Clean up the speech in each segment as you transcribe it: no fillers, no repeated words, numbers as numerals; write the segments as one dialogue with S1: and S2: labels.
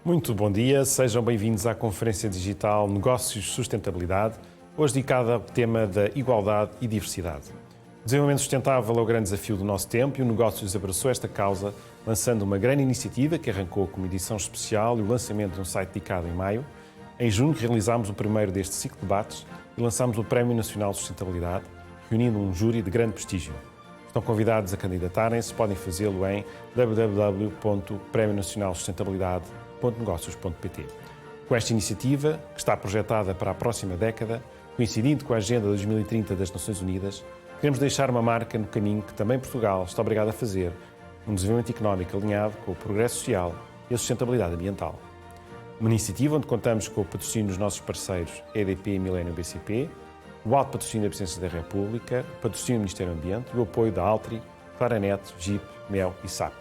S1: Muito bom dia, sejam bem-vindos à Conferência Digital Negócios Sustentabilidade, hoje dedicada ao tema da igualdade e diversidade. O desenvolvimento sustentável é o grande desafio do nosso tempo e o Negócios abraçou esta causa, lançando uma grande iniciativa que arrancou com uma edição especial e o lançamento de um site dedicado em maio. Em junho realizámos o primeiro deste ciclo de debates e lançámos o Prémio Nacional de Sustentabilidade, reunindo um júri de grande prestígio. Estão convidados a candidatarem-se, podem fazê-lo em www.premionacionalsustentabilidade.negócios.pt. Com esta iniciativa, que está projetada para a próxima década, coincidindo com a Agenda 2030 das Nações Unidas, queremos deixar uma marca no caminho que também Portugal está obrigado a fazer, um desenvolvimento económico alinhado com o progresso social e a sustentabilidade ambiental. Uma iniciativa onde contamos com o patrocínio dos nossos parceiros EDP e Millennium BCP, o alto patrocínio da Presidência da República, o patrocínio do Ministério do Ambiente e o apoio da Altri, Claranet, GIP, MEL e SAP.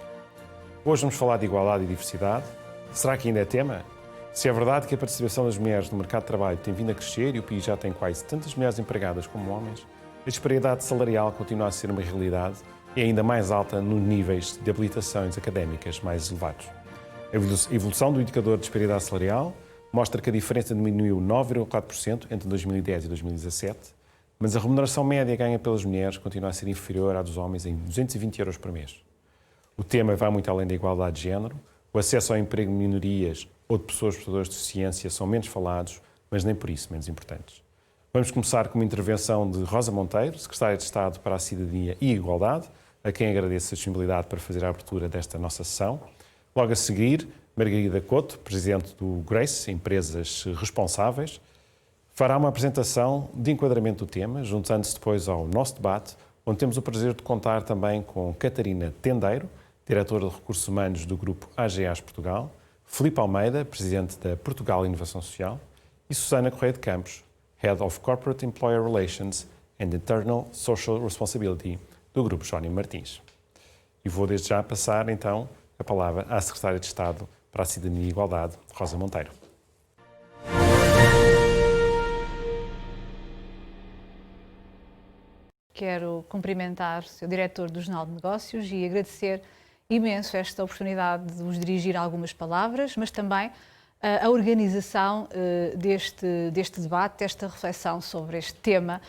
S1: Hoje vamos falar de igualdade e diversidade. Será que ainda é tema? Se é verdade que a participação das mulheres no mercado de trabalho tem vindo a crescer e o país já tem quase tantas mulheres empregadas como homens, a disparidade salarial continua a ser uma realidade e é ainda mais alta nos níveis de habilitações académicas mais elevados. A evolução do indicador de disparidade salarial mostra que a diferença diminuiu 9,4% entre 2010 e 2017, mas a remuneração média ganha pelas mulheres continua a ser inferior à dos homens em 220 euros por mês. O tema vai muito além da igualdade de género. O acesso ao emprego de minorias ou de pessoas portadoras de deficiência são menos falados, mas nem por isso menos importantes. Vamos começar com uma intervenção de Rosa Monteiro, Secretária de Estado para a Cidadania e a Igualdade, a quem agradeço a disponibilidade para fazer a abertura desta nossa sessão. Logo a seguir, Margarida Couto, Presidente do Grace, Empresas Responsáveis, fará uma apresentação de enquadramento do tema, juntando-se depois ao nosso debate, onde temos o prazer de contar também com Catarina Tendeiro, Diretora de Recursos Humanos do Grupo AGAs Portugal, Filipe Almeida, Presidente da Portugal Inovação Social, e Susana Correia de Campos, Head of Corporate Employer Relations and Internal Social Responsibility do Grupo Jónimo Martins. E vou desde já passar, então, a palavra à Secretária de Estado para a Cidadania e Igualdade, Rosa Monteiro.
S2: Quero cumprimentar o Sr. Diretor do Jornal de Negócios e agradecer imenso esta oportunidade de vos dirigir algumas palavras, mas também a organização deste debate, desta reflexão sobre este tema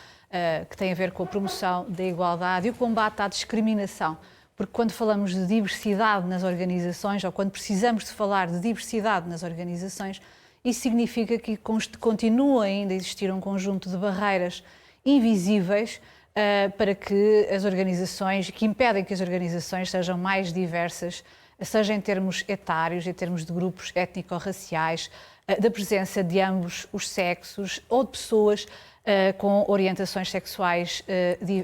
S2: que tem a ver com a promoção da igualdade e o combate à discriminação. Porque quando falamos de diversidade nas organizações, ou quando precisamos de falar de diversidade nas organizações, isso significa que continua ainda a existir um conjunto de barreiras invisíveis para que as organizações, que impedem que as organizações sejam mais diversas, seja em termos etários, em termos de grupos étnico-raciais, da presença de ambos os sexos ou de pessoas com orientações sexuais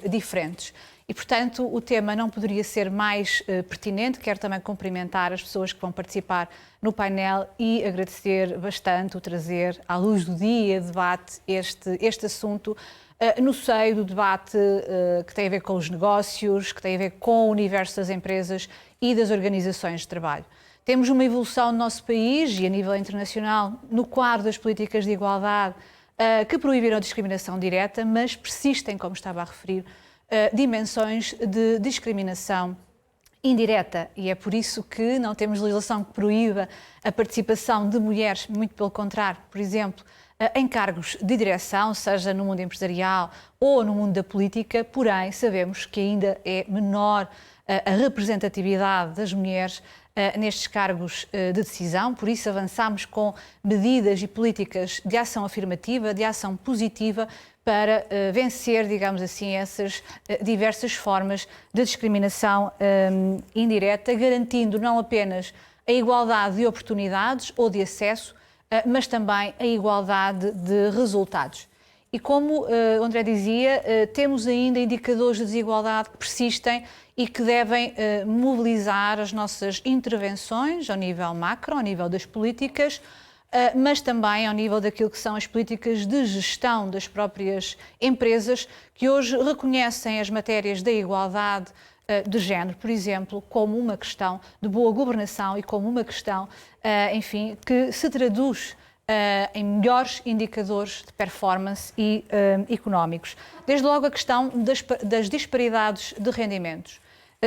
S2: diferentes. E, portanto, o tema não poderia ser mais pertinente. Quero também cumprimentar as pessoas que vão participar no painel e agradecer bastante o trazer à luz do dia, debate, este assunto no seio do debate que tem a ver com os negócios, que tem a ver com o universo das empresas e das organizações de trabalho. Temos uma evolução no nosso país e a nível internacional no quadro das políticas de igualdade que proibiram a discriminação direta, mas persistem, como estava a referir, dimensões de discriminação indireta, e é por isso que não temos legislação que proíba a participação de mulheres, muito pelo contrário, por exemplo, em cargos de direção, seja no mundo empresarial ou no mundo da política, porém sabemos que ainda é menor a representatividade das mulheres nestes cargos de decisão, por isso avançamos com medidas e políticas de ação afirmativa, de ação positiva, para vencer, digamos assim, essas diversas formas de discriminação indireta, garantindo não apenas a igualdade de oportunidades ou de acesso, mas também a igualdade de resultados. E como André dizia, temos ainda indicadores de desigualdade que persistem e que devem mobilizar as nossas intervenções ao nível macro, ao nível das políticas, mas também ao nível daquilo que são as políticas de gestão das próprias empresas, que hoje reconhecem as matérias da igualdade de género, por exemplo, como uma questão de boa governação e como uma questão, enfim, que se traduz em melhores indicadores de performance e económicos. Desde logo a questão das disparidades de rendimentos.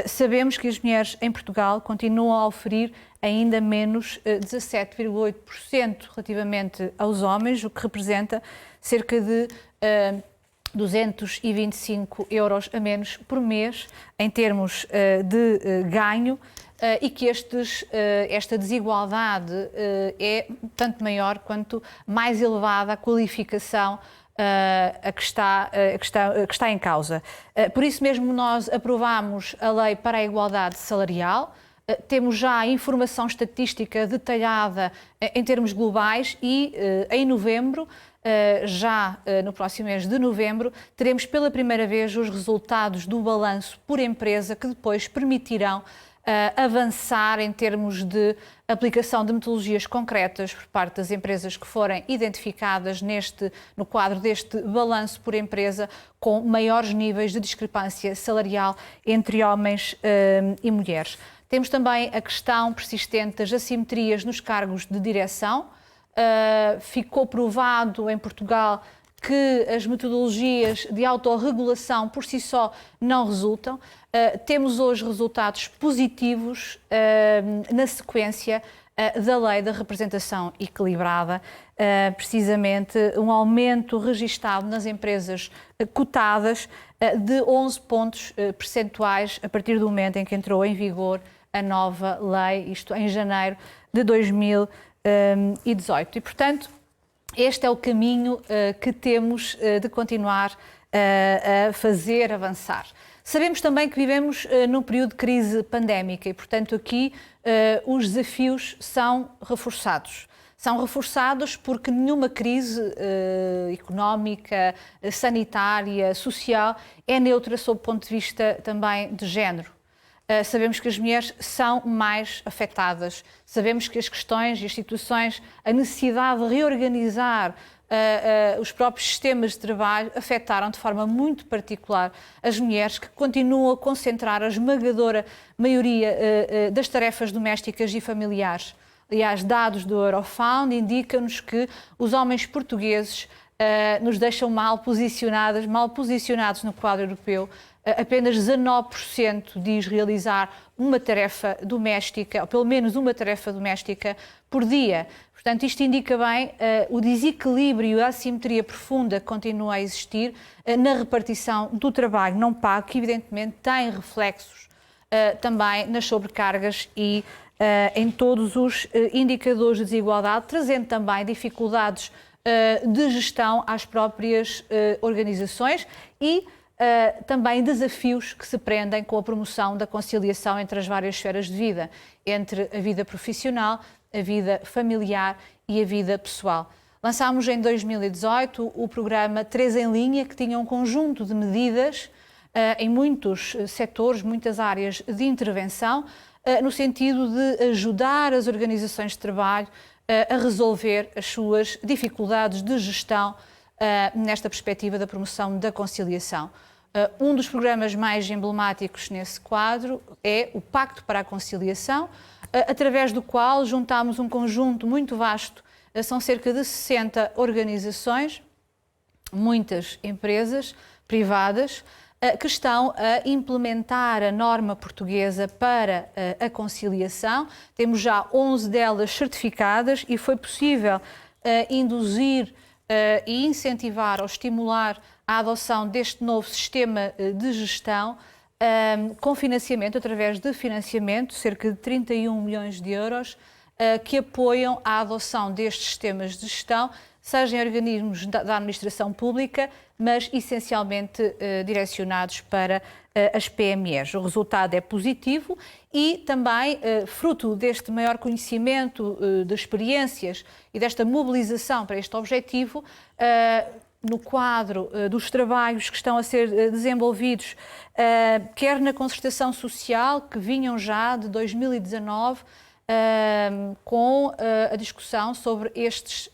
S2: Sabemos que as mulheres em Portugal continuam a oferir ainda menos 17,8% relativamente aos homens, o que representa cerca de 225 euros a menos por mês em termos de ganho, e que esta desigualdade é tanto maior quanto mais elevada a qualificação a que está em causa. Por isso mesmo nós aprovámos a Lei para a Igualdade Salarial. Temos já informação estatística detalhada em termos globais e em novembro, já no próximo mês de novembro, teremos pela primeira vez os resultados do balanço por empresa que depois permitirão avançar em termos de aplicação de metodologias concretas por parte das empresas que forem identificadas no quadro deste balanço por empresa com maiores níveis de discrepância salarial entre homens e mulheres. Temos também a questão persistente das assimetrias nos cargos de direção. Ficou provado em Portugal que as metodologias de autorregulação por si só não resultam. Temos hoje resultados positivos na sequência da Lei da Representação Equilibrada, precisamente um aumento registado nas empresas cotadas de 11 pontos percentuais a partir do momento em que entrou em vigor a nova lei, isto em janeiro de 2018. E, portanto, este é o caminho que temos de continuar a fazer avançar. Sabemos também que vivemos num período de crise pandémica e, portanto, aqui os desafios são reforçados. São reforçados porque nenhuma crise económica, sanitária, social é neutra sob o ponto de vista também de género. Sabemos que as mulheres são mais afetadas, sabemos que as questões e as situações, a necessidade de reorganizar os próprios sistemas de trabalho afetaram de forma muito particular as mulheres, que continuam a concentrar a esmagadora maioria das tarefas domésticas e familiares. Aliás, dados do Eurofound indicam-nos que os homens portugueses nos deixam mal posicionados no quadro europeu. Apenas 19% diz realizar uma tarefa doméstica, ou pelo menos uma tarefa doméstica por dia. Portanto, isto indica bem o desequilíbrio e a assimetria profunda que continua a existir na repartição do trabalho não pago, que evidentemente tem reflexos também nas sobrecargas e em todos os indicadores de desigualdade, trazendo também dificuldades de gestão às próprias organizações e também desafios que se prendem com a promoção da conciliação entre as várias esferas de vida, entre a vida profissional, a vida familiar e a vida pessoal. Lançámos em 2018 o programa 3 em Linha, que tinha um conjunto de medidas em muitos setores, muitas áreas de intervenção, no sentido de ajudar as organizações de trabalho a resolver as suas dificuldades de gestão nesta perspectiva da promoção da conciliação. Um dos programas mais emblemáticos nesse quadro é o Pacto para a Conciliação, através do qual juntámos um conjunto muito vasto, são cerca de 60 organizações, muitas empresas privadas, que estão a implementar a norma portuguesa para a conciliação. Temos já 11 delas certificadas e foi possível induzir e incentivar ou estimular a adoção deste novo sistema de gestão com financiamento, através de financiamento, cerca de 31 milhões de euros, que apoiam a adoção destes sistemas de gestão, seja em organismos da administração pública, mas essencialmente direcionados para as PMEs. O resultado é positivo e também, fruto deste maior conhecimento de experiências e desta mobilização para este objetivo, no quadro dos trabalhos que estão a ser desenvolvidos, quer na concertação social, que vinham já de 2019, com a discussão sobre estes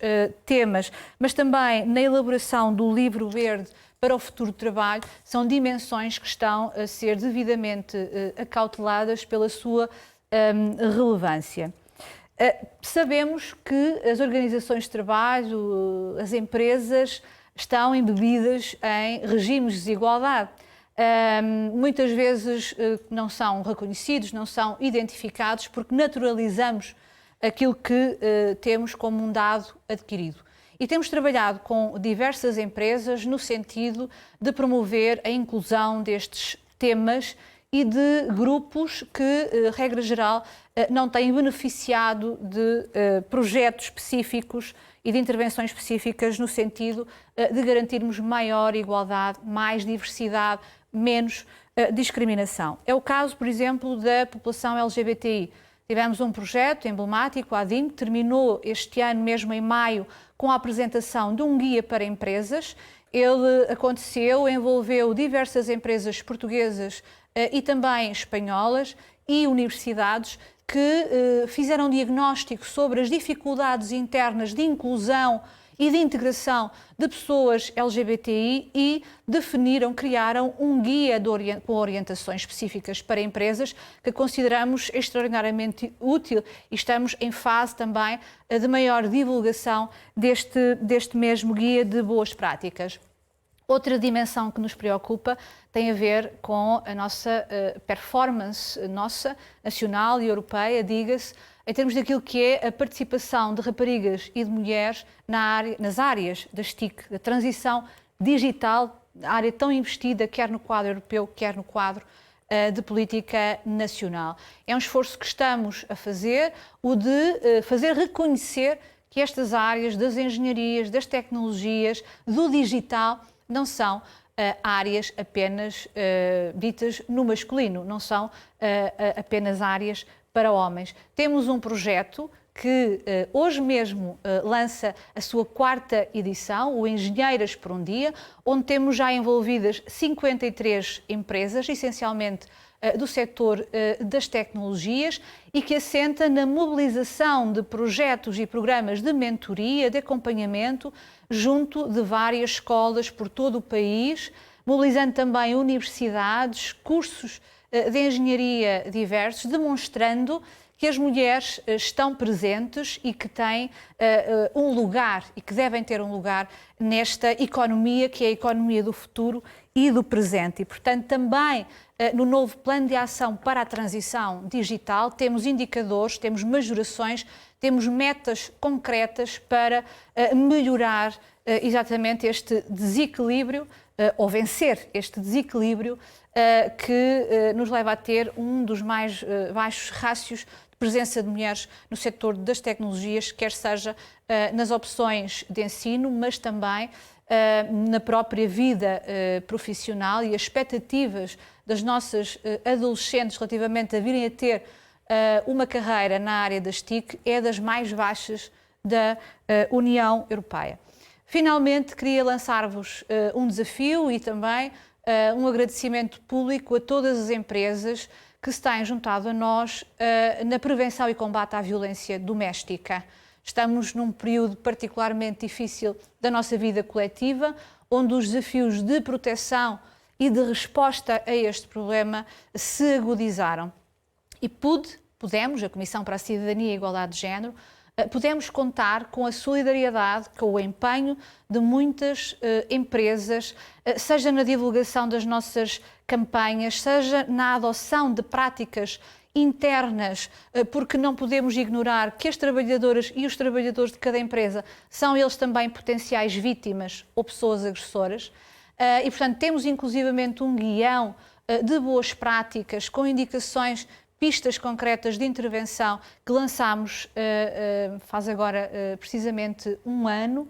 S2: temas, mas também na elaboração do Livro Verde para o Futuro do Trabalho, são dimensões que estão a ser devidamente acauteladas pela sua relevância. Sabemos que as organizações de trabalho, as empresas, estão embebidas em regimes de desigualdade. muitas vezes não são reconhecidos, não são identificados, porque naturalizamos aquilo que temos como um dado adquirido. E temos trabalhado com diversas empresas no sentido de promover a inclusão destes temas e de grupos que, regra geral, não têm beneficiado de projetos específicos e de intervenções específicas no sentido de garantirmos maior igualdade, mais diversidade, menos discriminação. É o caso, por exemplo, da população LGBTI. Tivemos um projeto emblemático, a ADIM, que terminou este ano, mesmo em maio, com a apresentação de um guia para empresas. Ele aconteceu, envolveu diversas empresas portuguesas e também espanholas e universidades que fizeram um diagnóstico sobre as dificuldades internas de inclusão e de integração de pessoas LGBTI e definiram, criaram um guia com orientações específicas para empresas que consideramos extraordinariamente útil e estamos em fase também de maior divulgação deste mesmo guia de boas práticas. Outra dimensão que nos preocupa tem a ver com a nossa performance nacional e europeia, diga-se, em termos daquilo que é a participação de raparigas e de mulheres nas áreas das TIC, da transição digital, área tão investida quer no quadro europeu, quer no quadro de política nacional. É um esforço que estamos a fazer, o de fazer reconhecer que estas áreas das engenharias, das tecnologias, do digital, não são áreas apenas ditas no masculino, não são apenas áreas para homens. Temos um projeto que hoje mesmo lança a sua 4ª edição, o Engenheiras por um Dia, onde temos já envolvidas 53 empresas, essencialmente do setor das tecnologias, e que assenta na mobilização de projetos e programas de mentoria, de acompanhamento, junto de várias escolas por todo o país, mobilizando também universidades, cursos de engenharia diversos, demonstrando que as mulheres estão presentes e que têm um lugar e que devem ter um lugar nesta economia que é a economia do futuro e do presente. E, portanto, também no novo plano de ação para a transição digital temos indicadores, temos majorações, temos metas concretas para melhorar exatamente este desequilíbrio ou vencer este desequilíbrio que nos leva a ter um dos mais baixos rácios de presença de mulheres no setor das tecnologias, quer seja nas opções de ensino, mas também na própria vida profissional, e as expectativas das nossas adolescentes relativamente a virem a ter uma carreira na área das TIC é das mais baixas da União Europeia. Finalmente, queria lançar-vos um desafio e também um agradecimento público a todas as empresas que se têm juntado a nós na prevenção e combate à violência doméstica. Estamos num período particularmente difícil da nossa vida coletiva, onde os desafios de proteção e de resposta a este problema se agudizaram. E pudemos, a Comissão para a Cidadania e Igualdade de Género, podemos contar com a solidariedade, com o empenho de muitas empresas, seja na divulgação das nossas campanhas, seja na adoção de práticas internas, porque não podemos ignorar que as trabalhadoras e os trabalhadores de cada empresa são eles também potenciais vítimas ou pessoas agressoras. E, portanto, temos inclusivamente um guião de boas práticas com indicações, pistas concretas de intervenção que lançámos faz agora precisamente um ano.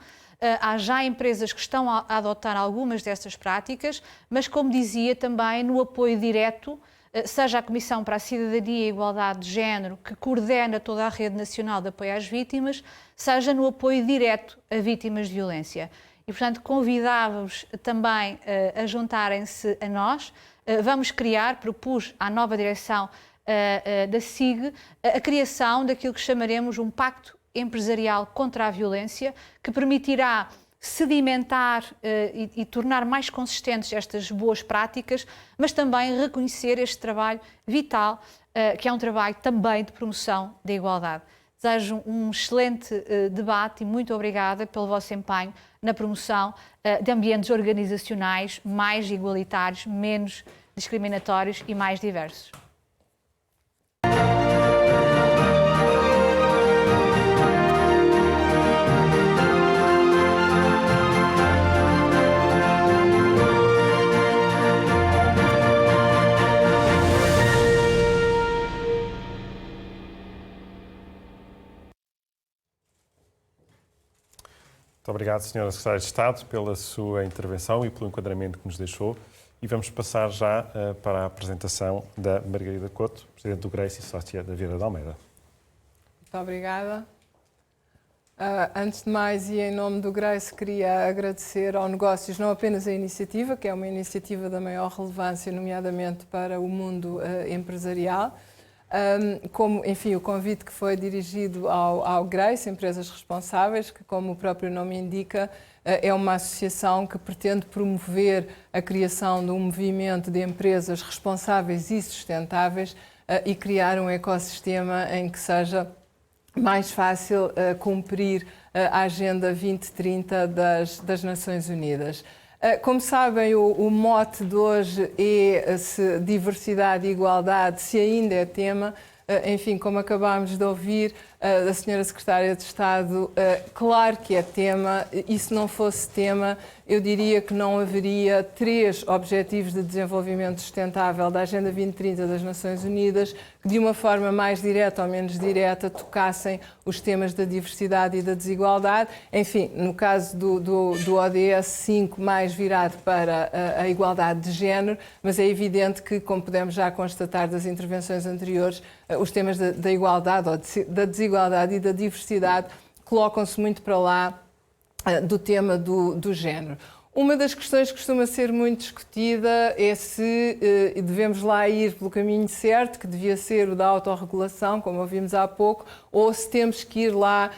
S2: Há já empresas que estão a adotar algumas dessas práticas, mas, como dizia, também no apoio direto, seja a Comissão para a Cidadania e Igualdade de Género, que coordena toda a Rede Nacional de Apoio às Vítimas, seja no apoio direto a vítimas de violência. E, portanto, convidava-vos também a juntarem-se a nós. Vamos criar, propus à nova direção da SIG, a criação daquilo que chamaremos um pacto empresarial contra a violência, que permitirá sedimentar e tornar mais consistentes estas boas práticas, mas também reconhecer este trabalho vital, que é um trabalho também de promoção da igualdade. Desejo um excelente debate e muito obrigada pelo vosso empenho na promoção de ambientes organizacionais mais igualitários, menos discriminatórios e mais diversos.
S1: Muito obrigado, Sra. Secretária de Estado, pela sua intervenção e pelo enquadramento que nos deixou. E vamos passar já para a apresentação da Margarida Couto, Presidente do Grace e sócia da Vieira de Almeida.
S3: Muito obrigada. Antes de mais, e em nome do Grace, queria agradecer ao Negócios não apenas a iniciativa, que é uma iniciativa da maior relevância, nomeadamente para o mundo empresarial, como, enfim, o convite que foi dirigido ao Grace, Empresas Responsáveis, que, como o próprio nome indica, é uma associação que pretende promover a criação de um movimento de empresas responsáveis e sustentáveis e criar um ecossistema em que seja mais fácil cumprir a Agenda 2030 das Nações Unidas. Como sabem, o mote de hoje é se diversidade e igualdade, se ainda é tema. Enfim, como acabámos de ouvir da Sra. Secretária de Estado, claro que é tema, e se não fosse tema, eu diria que não haveria 3 Objetivos de Desenvolvimento Sustentável da Agenda 2030 das Nações Unidas que, de uma forma mais direta ou menos direta, tocassem os temas da diversidade e da desigualdade. Enfim, no caso do ODS 5, mais virado para a igualdade de género, mas é evidente que, como podemos já constatar das intervenções anteriores, os temas da igualdade ou da desigualdade e da diversidade colocam-se muito para lá do tema do género. Uma das questões que costuma ser muito discutida é se devemos lá ir pelo caminho certo, que devia ser o da autorregulação, como ouvimos há pouco, ou se temos que ir lá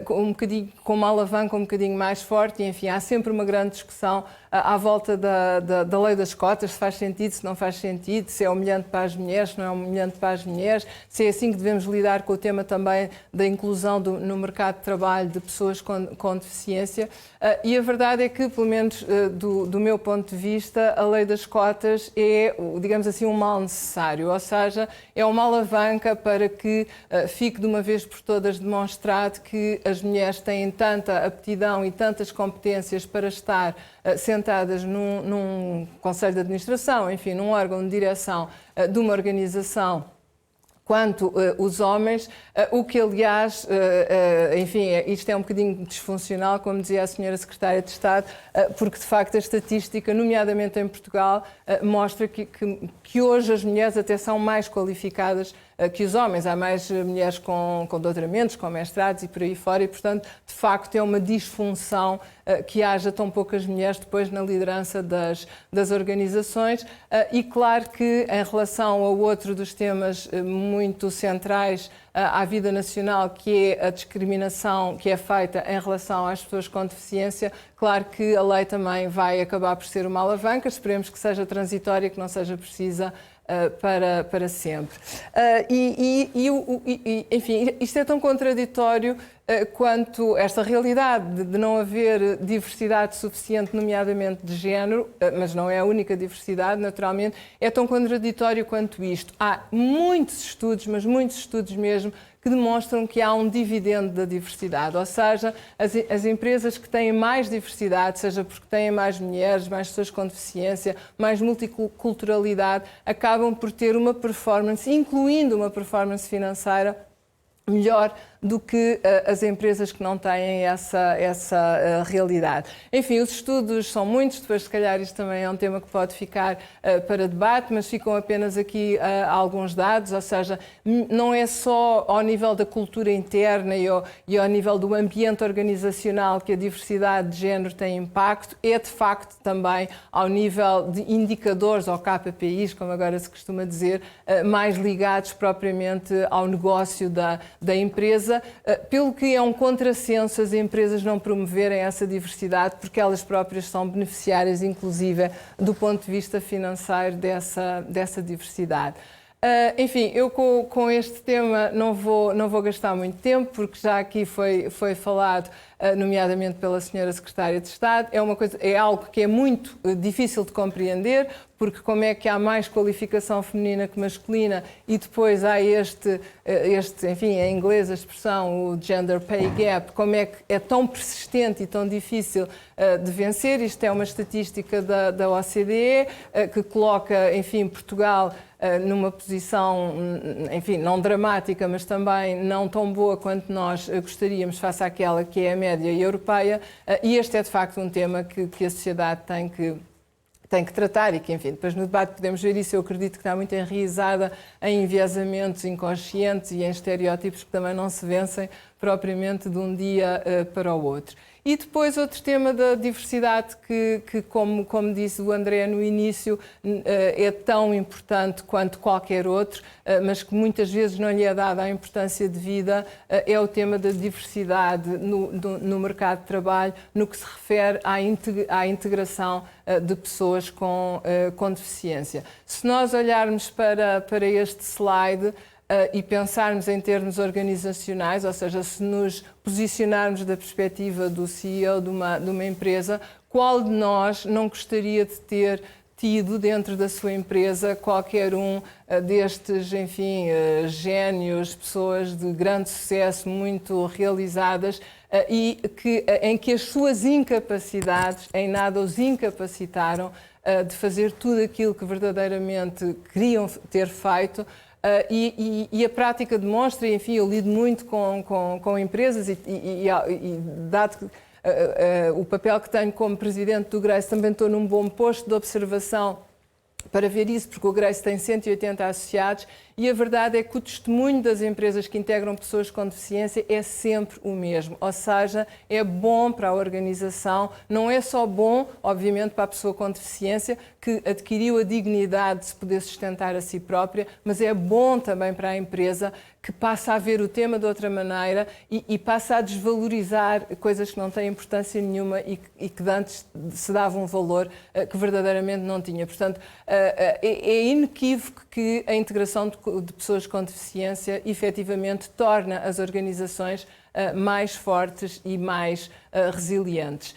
S3: com uma alavanca um bocadinho mais forte. E, enfim, há sempre uma grande discussão à volta da lei das cotas, se faz sentido, se não faz sentido, se é humilhante para as mulheres, se não é humilhante para as mulheres, se é assim que devemos lidar com o tema também da inclusão no mercado de trabalho de pessoas com deficiência. E a verdade é que, pelo menos do meu ponto de vista, a lei das cotas é, digamos assim, um mal necessário, ou seja, é uma alavanca para que fique de uma vez por todas demonstrado que as mulheres têm tanta aptidão e tantas competências para estar sentadas num conselho de administração, enfim, num órgão de direção de uma organização, quanto os homens, o que, aliás, enfim, isto é um bocadinho disfuncional, como dizia a Sra. Secretária de Estado, porque, de facto, a estatística, nomeadamente em Portugal, mostra que hoje as mulheres até são mais qualificadas que os homens. Há mais mulheres com doutoramentos, com mestrados e por aí fora, e, portanto, de facto, é uma disfunção que haja tão poucas mulheres depois na liderança das organizações. E claro que, em relação ao outro dos temas muito centrais à vida nacional, que é a discriminação que é feita em relação às pessoas com deficiência, claro que a lei também vai acabar por ser uma alavanca. Esperemos que seja transitória, que não seja precisa para sempre. Enfim, isto é tão contraditório quanto esta realidade de não haver diversidade suficiente, nomeadamente de género, mas não é a única diversidade, naturalmente, é tão contraditório quanto isto. Há muitos estudos, mas muitos estudos mesmo, que demonstram que há um dividendo da diversidade, ou seja, as empresas que têm mais diversidade, seja porque têm mais mulheres, mais pessoas com deficiência, mais multiculturalidade, acabam por ter uma performance, incluindo uma performance financeira, melhor do que as empresas que não têm essa realidade. Enfim, os estudos são muitos, depois se calhar isto também é um tema que pode ficar para debate, mas ficam apenas aqui alguns dados, ou seja, não é só ao nível da cultura interna e ao nível do ambiente organizacional que a diversidade de género tem impacto, é de facto também ao nível de indicadores ou KPIs, como agora se costuma dizer, mais ligados propriamente ao negócio da empresa, pelo que é um contrassenso as empresas não promoverem essa diversidade, porque elas próprias são beneficiárias, inclusive, do ponto de vista financeiro dessa diversidade. Enfim, eu com este tema não vou gastar muito tempo, porque já aqui foi falado, nomeadamente pela Senhora Secretária de Estado. É algo que é muito difícil de compreender, porque como é que há mais qualificação feminina que masculina e depois há enfim, em inglês a expressão, o gender pay gap, como é que é tão persistente e tão difícil de vencer. Isto é uma estatística da OCDE que coloca, enfim, Portugal numa posição, enfim, não dramática, mas também não tão boa quanto nós gostaríamos face àquela que é a média europeia, e este é de facto um tema que a sociedade tem que tratar e que, enfim, depois no debate podemos ver isso. Eu acredito que está muito enraizada em enviesamentos inconscientes e em estereótipos que também não se vencem propriamente de um dia para o outro. E depois outro tema da diversidade que como disse o André no início, é tão importante quanto qualquer outro, mas que muitas vezes não lhe é dada a importância devida, é o tema da diversidade no mercado de trabalho, no que se refere à integração de pessoas com deficiência. Se nós olharmos para este slide, e pensarmos em termos organizacionais, ou seja, se nos posicionarmos da perspectiva do CEO de uma empresa, qual de nós não gostaria de ter tido dentro da sua empresa qualquer um destes, enfim, génios, pessoas de grande sucesso, muito realizadas, e em que as suas incapacidades em nada os incapacitaram de fazer tudo aquilo que verdadeiramente queriam ter feito. E a prática demonstra, e, enfim, eu lido muito com empresas e dado que, o papel que tenho como presidente do Grace, também estou num bom posto de observação para ver isso, porque o Grace tem 180 associados e a verdade é que o testemunho das empresas que integram pessoas com deficiência é sempre o mesmo, ou seja, é bom para a organização, não é só bom, obviamente, para a pessoa com deficiência que adquiriu a dignidade de se poder sustentar a si própria, mas é bom também para a empresa que passa a ver o tema de outra maneira e passa a desvalorizar coisas que não têm importância nenhuma e que antes se dava um valor que verdadeiramente não tinha. Portanto, é inequívoco que a integração de pessoas com deficiência efetivamente torna as organizações mais fortes e mais resilientes.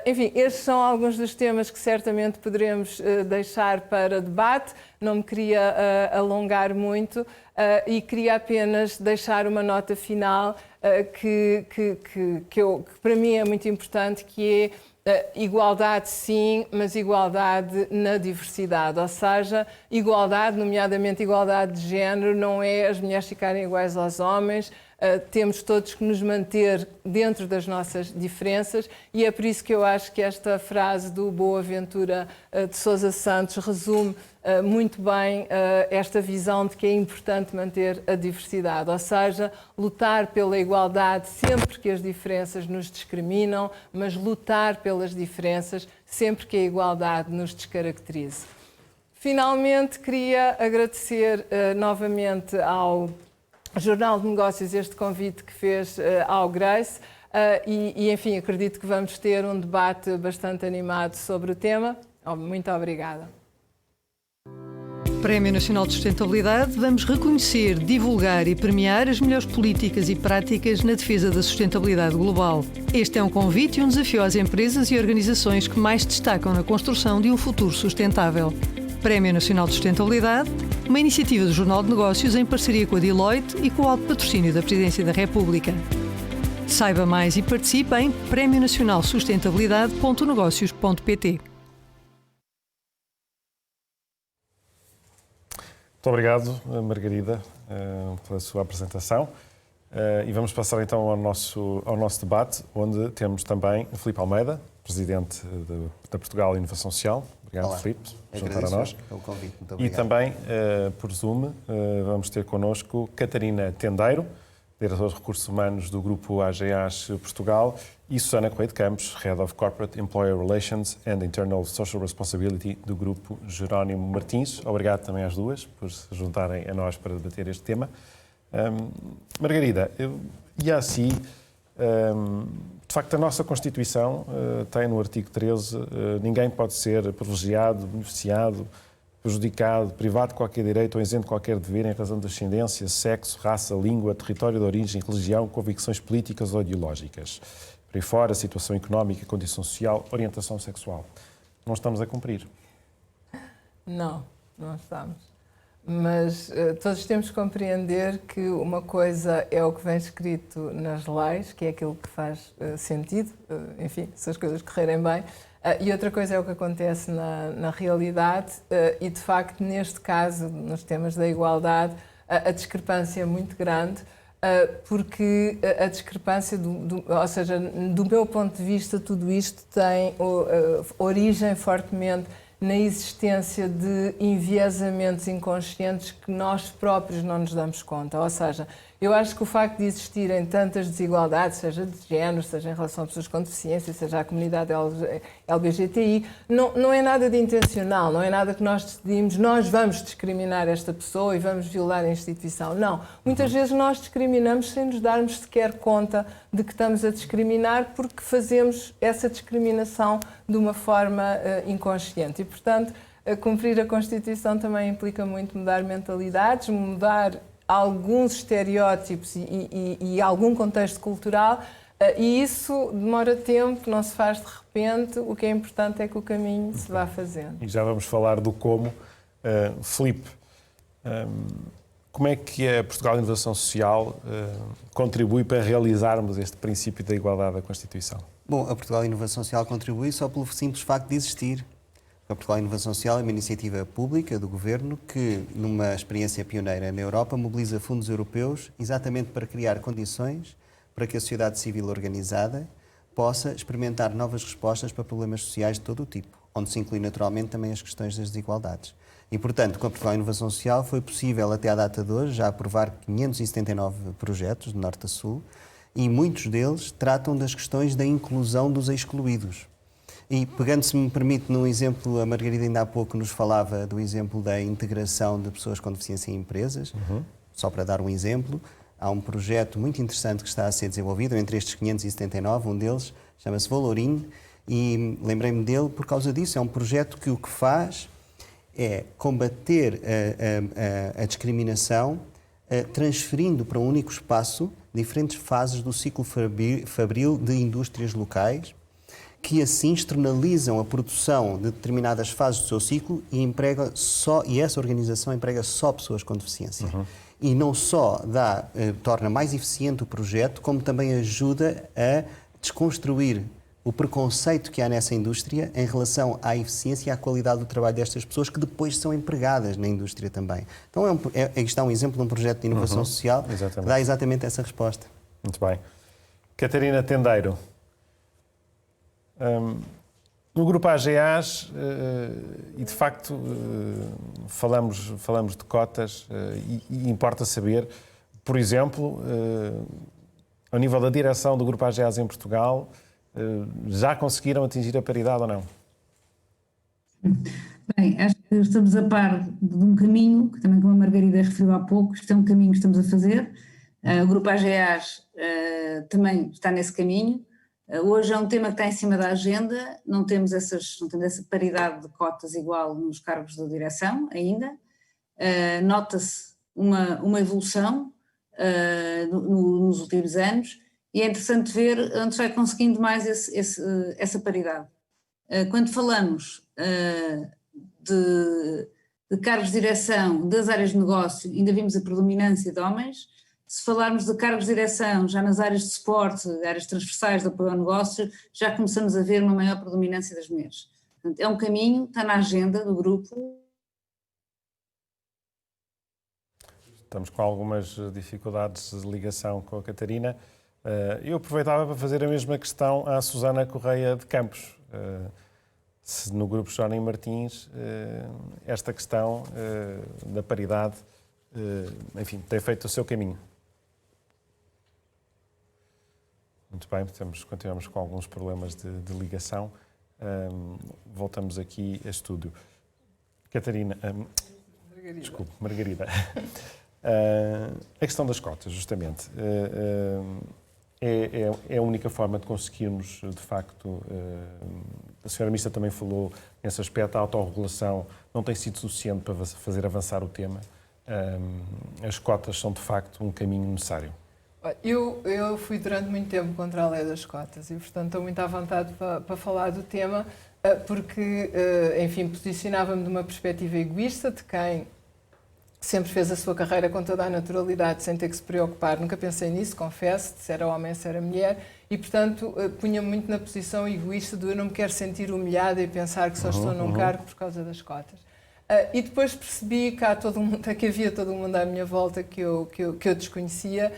S3: Enfim, estes são alguns dos temas que certamente poderemos deixar para debate. Não me queria alongar muito e queria apenas deixar uma nota final que para mim é muito importante, que é igualdade sim, mas igualdade na diversidade, ou seja, igualdade, nomeadamente igualdade de género, não é as mulheres ficarem iguais aos homens. Temos todos que nos manter dentro das nossas diferenças e é por isso que eu acho que esta frase do Boaventura de Sousa Santos resume muito bem esta visão de que é importante manter a diversidade, ou seja, lutar pela igualdade sempre que as diferenças nos discriminam, mas lutar pelas diferenças sempre que a igualdade nos descaracterize. Finalmente, queria agradecer novamente ao Jornal de Negócios este convite que fez ao Grace e, enfim, acredito que vamos ter um debate bastante animado sobre o tema. Muito obrigada.
S4: Prémio Nacional de Sustentabilidade, vamos reconhecer, divulgar e premiar as melhores políticas e práticas na defesa da sustentabilidade global. Este é um convite e um desafio às empresas e organizações que mais destacam na construção de um futuro sustentável. Prémio Nacional de Sustentabilidade, uma iniciativa do Jornal de Negócios em parceria com a Deloitte e com o alto patrocínio da Presidência da República. Saiba mais e participe em premionacionalsustentabilidade.negocios.pt.
S1: Muito obrigado, Margarida, pela sua apresentação. E vamos passar então ao nosso debate, onde temos também o Filipe Almeida, Presidente da Portugal Inovação Social. Obrigado,
S5: Olá.
S1: Filipe, por juntar a nós.
S5: Pelo convite. Muito
S1: E
S5: obrigado.
S1: também, por Zoom, vamos ter connosco Catarina Tendeiro, Diretora de Recursos Humanos do Grupo AGAs Portugal, e Susana Correia de Campos, Head of Corporate Employer Relations and Internal Social Responsibility do Grupo Jerónimo Martins. Obrigado também às duas por se juntarem a nós para debater este tema. Margarida, e assim, de facto, a nossa Constituição tem no artigo 13 ninguém pode ser privilegiado, beneficiado prejudicado, privado de qualquer direito ou isento de qualquer dever em razão de ascendência, sexo, raça, língua, território de origem, religião, convicções políticas ou ideológicas. Por aí fora, situação económica, condição social, orientação sexual. Não estamos a cumprir.
S3: Não estamos. Mas todos temos que compreender que uma coisa é o que vem escrito nas leis, que é aquilo que faz sentido, enfim, se as coisas correrem bem, e outra coisa é o que acontece na realidade, e de facto, neste caso, nos temas da igualdade, a discrepância é muito grande, porque a discrepância, ou seja, do meu ponto de vista, tudo isto tem origem fortemente na existência de enviesamentos inconscientes que nós próprios não nos damos conta. Ou seja, eu acho que o facto de existirem tantas desigualdades, seja de género, seja em relação a pessoas com deficiência, seja a comunidade LGBTI, não é nada de intencional, não é nada que nós decidimos, nós vamos discriminar esta pessoa e vamos violar a instituição. Não. Muitas vezes nós discriminamos sem nos darmos sequer conta de que estamos a discriminar porque fazemos essa discriminação de uma forma inconsciente. E, portanto, cumprir a Constituição também implica muito mudar mentalidades, mudar alguns estereótipos e algum contexto cultural, e isso demora tempo, não se faz de repente. O que é importante é que o caminho se vá fazendo.
S1: E já vamos falar do como. Filipe, como é que a Portugal Inovação Social contribui para realizarmos este princípio da igualdade da Constituição?
S5: Bom, a Portugal Inovação Social contribui só pelo simples facto de existir. A Portugal Inovação Social é uma iniciativa pública do Governo que, numa experiência pioneira na Europa, mobiliza fundos europeus exatamente para criar condições para que a sociedade civil organizada possa experimentar novas respostas para problemas sociais de todo o tipo, onde se inclui naturalmente também as questões das desigualdades. E, portanto, com a Portugal Inovação Social foi possível, até à data de hoje, já aprovar 579 projetos de norte a sul, e muitos deles tratam das questões da inclusão dos excluídos. E pegando, se me permite, num exemplo, a Margarida ainda há pouco nos falava do exemplo da integração de pessoas com deficiência em empresas. Só para dar um exemplo, há um projeto muito interessante que está a ser desenvolvido, entre estes 579, um deles chama-se Valorine, e lembrei-me dele por causa disso. É um projeto que o que faz é combater a discriminação, transferindo para um único espaço diferentes fases do ciclo fabril de indústrias locais, que assim externalizam a produção de determinadas fases do seu ciclo e essa organização emprega só pessoas com deficiência. E não só torna mais eficiente o projeto, como também ajuda a desconstruir o preconceito que há nessa indústria em relação à eficiência e à qualidade do trabalho destas pessoas que depois são empregadas na indústria também. Então aqui está um exemplo de um projeto de inovação social que dá exatamente essa resposta.
S1: Muito bem. Catarina Tendeiro. No grupo AGAs, e de facto falamos de cotas, e importa saber, por exemplo, ao nível da direção do grupo AGAs em Portugal, já conseguiram atingir a paridade ou não?
S6: Bem, acho que estamos a par de um caminho, que também como a Margarida referiu há pouco, isto é um caminho que estamos a fazer. O grupo AGAs também está nesse caminho. Hoje é um tema que está em cima da agenda, não temos essa paridade de cotas igual nos cargos da direção ainda. Nota-se uma evolução nos últimos anos e é interessante ver onde se vai conseguindo mais essa paridade. Quando falamos de cargos de direção das áreas de negócio, ainda vimos a predominância de homens. Se falarmos de cargos de direção já nas áreas de suporte, áreas transversais de apoio ao negócio, já começamos a ver uma maior predominância das mulheres. Portanto, é um caminho, está na agenda do grupo.
S1: Estamos com algumas dificuldades de ligação com a Catarina. Eu aproveitava para fazer a mesma questão à Susana Correia de Campos. Se no grupo Jónei Martins esta questão da paridade, enfim, tem feito o seu caminho. Muito bem, continuamos com alguns problemas de ligação. Voltamos aqui a estúdio. Catarina, Margarida. A questão das cotas, justamente. é a única forma de conseguirmos, de facto, a senhora Ministra também falou nesse aspecto, a autorregulação não tem sido suficiente para fazer avançar o tema. As cotas são, de facto, um caminho necessário.
S3: Eu fui durante muito tempo contra a lei das cotas e, portanto, estou muito à vontade para falar do tema, porque, enfim, posicionava-me de uma perspectiva egoísta de quem sempre fez a sua carreira com toda a naturalidade, sem ter que se preocupar. Nunca pensei nisso, confesso, se era homem, se era mulher, e, portanto, punha-me muito na posição egoísta de eu não me quero sentir humilhada e pensar que só estou num cargo por causa das cotas. E depois percebi que que havia todo um mundo à minha volta que eu desconhecia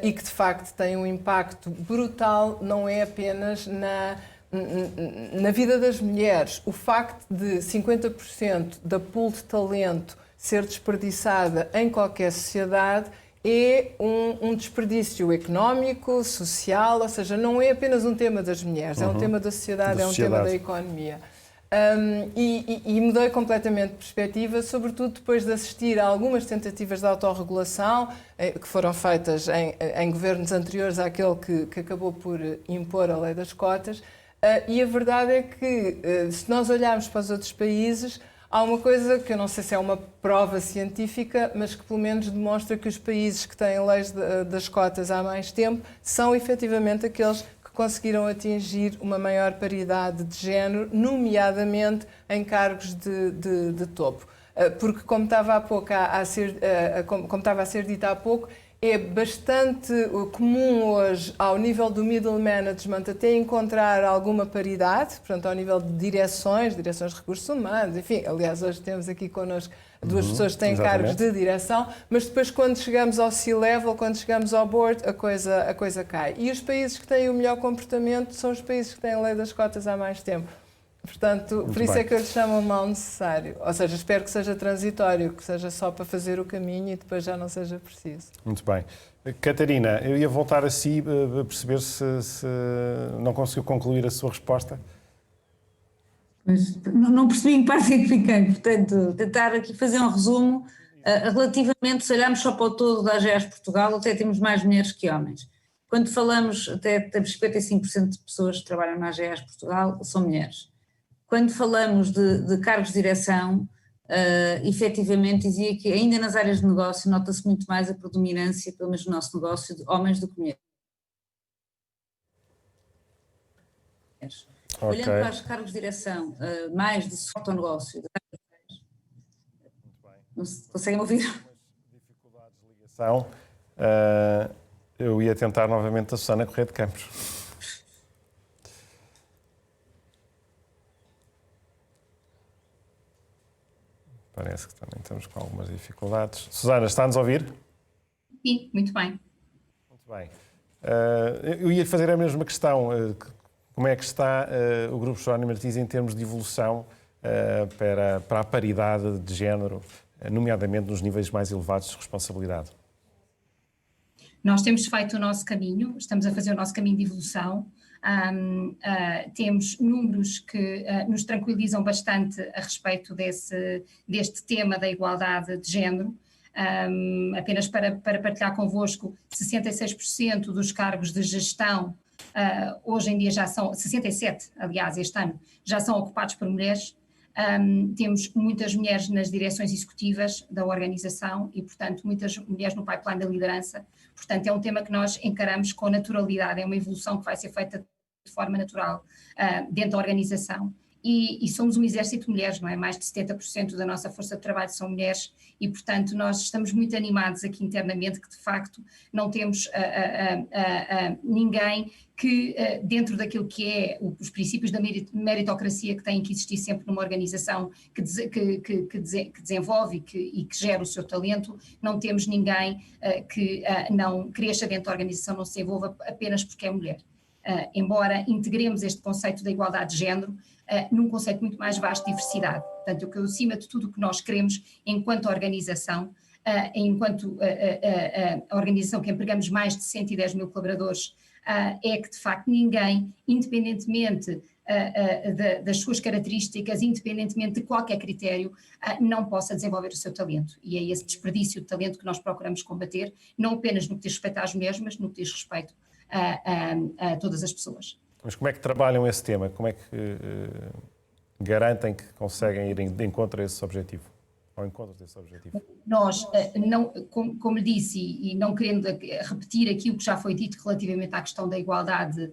S3: e que, de facto, tem um impacto brutal, não é apenas na vida das mulheres. O facto de 50% da pool de talento ser desperdiçada em qualquer sociedade é um desperdício económico, social, ou seja, não é apenas um tema das mulheres, é um tema da sociedade, é um tema da economia. E mudei completamente de perspectiva, sobretudo depois de assistir a algumas tentativas de autorregulação que foram feitas em governos anteriores àquele que acabou por impor a lei das cotas. E a verdade é que, se nós olharmos para os outros países, há uma coisa que eu não sei se é uma prova científica, mas que pelo menos demonstra que os países que têm leis das cotas há mais tempo são efetivamente aqueles que conseguiram atingir uma maior paridade de género, nomeadamente em cargos de topo. Porque, como estava a ser dito há pouco, é bastante comum hoje, ao nível do middle management, até encontrar alguma paridade, portanto, ao nível de direções de recursos humanos, enfim, aliás, hoje temos aqui connosco duas pessoas que têm cargos de direção, mas depois, quando chegamos ao C-level, quando chegamos ao board, a coisa cai. E os países que têm o melhor comportamento são os países que têm a lei das cotas há mais tempo. Portanto, por isso é que eu lhe chamo mal necessário. Ou seja, espero que seja transitório, que seja só para fazer o caminho e depois já não seja preciso.
S1: Muito bem. Catarina, eu ia voltar a si para perceber se não conseguiu concluir a sua resposta.
S6: Mas não percebi em que parte é que fiquei, portanto, tentar aqui fazer um resumo. Relativamente, se olharmos só para o todo da AGEAS Portugal, até temos mais mulheres que homens. Quando falamos, até temos 55% de pessoas que trabalham na AGEAS Portugal, são mulheres. Quando falamos de cargos de direção, efetivamente dizia que ainda nas áreas de negócio nota-se muito mais a predominância, pelo menos no nosso negócio, de homens do que mulheres. Okay. Olhando para os cargos de direção, mais de suporte ao negócio, não se conseguem ouvir?
S1: Dificuldades de ligação. Eu ia tentar novamente a Susana Correia de Campos. Parece que também estamos com algumas dificuldades. Susana, está-nos a ouvir?
S7: Sim, muito bem.
S1: Muito bem. Eu ia fazer a mesma questão. Como é que está o Grupo Jerónimo Martins em termos de evolução para a paridade de género, nomeadamente nos níveis mais elevados de responsabilidade?
S7: Nós temos feito o nosso caminho, estamos a fazer o nosso caminho de evolução. Temos números que nos tranquilizam bastante a respeito deste tema da igualdade de género. Apenas para partilhar convosco, 66% dos cargos de gestão hoje em dia já são, 67% aliás este ano, já são ocupados por mulheres. Temos muitas mulheres nas direções executivas da organização e, portanto, muitas mulheres no pipeline da liderança. Portanto, é um tema que nós encaramos com naturalidade, é uma evolução que vai ser feita de forma natural dentro da organização. E somos um exército de mulheres, não é? Mais de 70% da nossa força de trabalho são mulheres e, portanto, nós estamos muito animados aqui internamente que, de facto, não temos ninguém que, dentro daquilo que é os princípios da meritocracia que têm que existir sempre numa organização que desenvolve e que gera o seu talento, não temos ninguém que não cresça dentro da organização, não se desenvolva apenas porque é mulher. Embora integremos este conceito da igualdade de género num conceito muito mais vasto de diversidade. Portanto, o que acima de tudo o que nós queremos enquanto organização, enquanto a organização que empregamos mais de 110 mil colaboradores, é que de facto ninguém, independentemente das suas características, independentemente de qualquer critério, não possa desenvolver o seu talento. E é esse desperdício de talento que nós procuramos combater, não apenas no que diz respeito às mulheres, mas no que diz respeito a todas as pessoas.
S1: Mas como é que trabalham esse tema? Como é que garantem que conseguem ir de encontro a esse objetivo? Ao encontro desse objetivo?
S7: Nós, não, como lhe disse, e não querendo repetir aqui o que já foi dito relativamente à questão da igualdade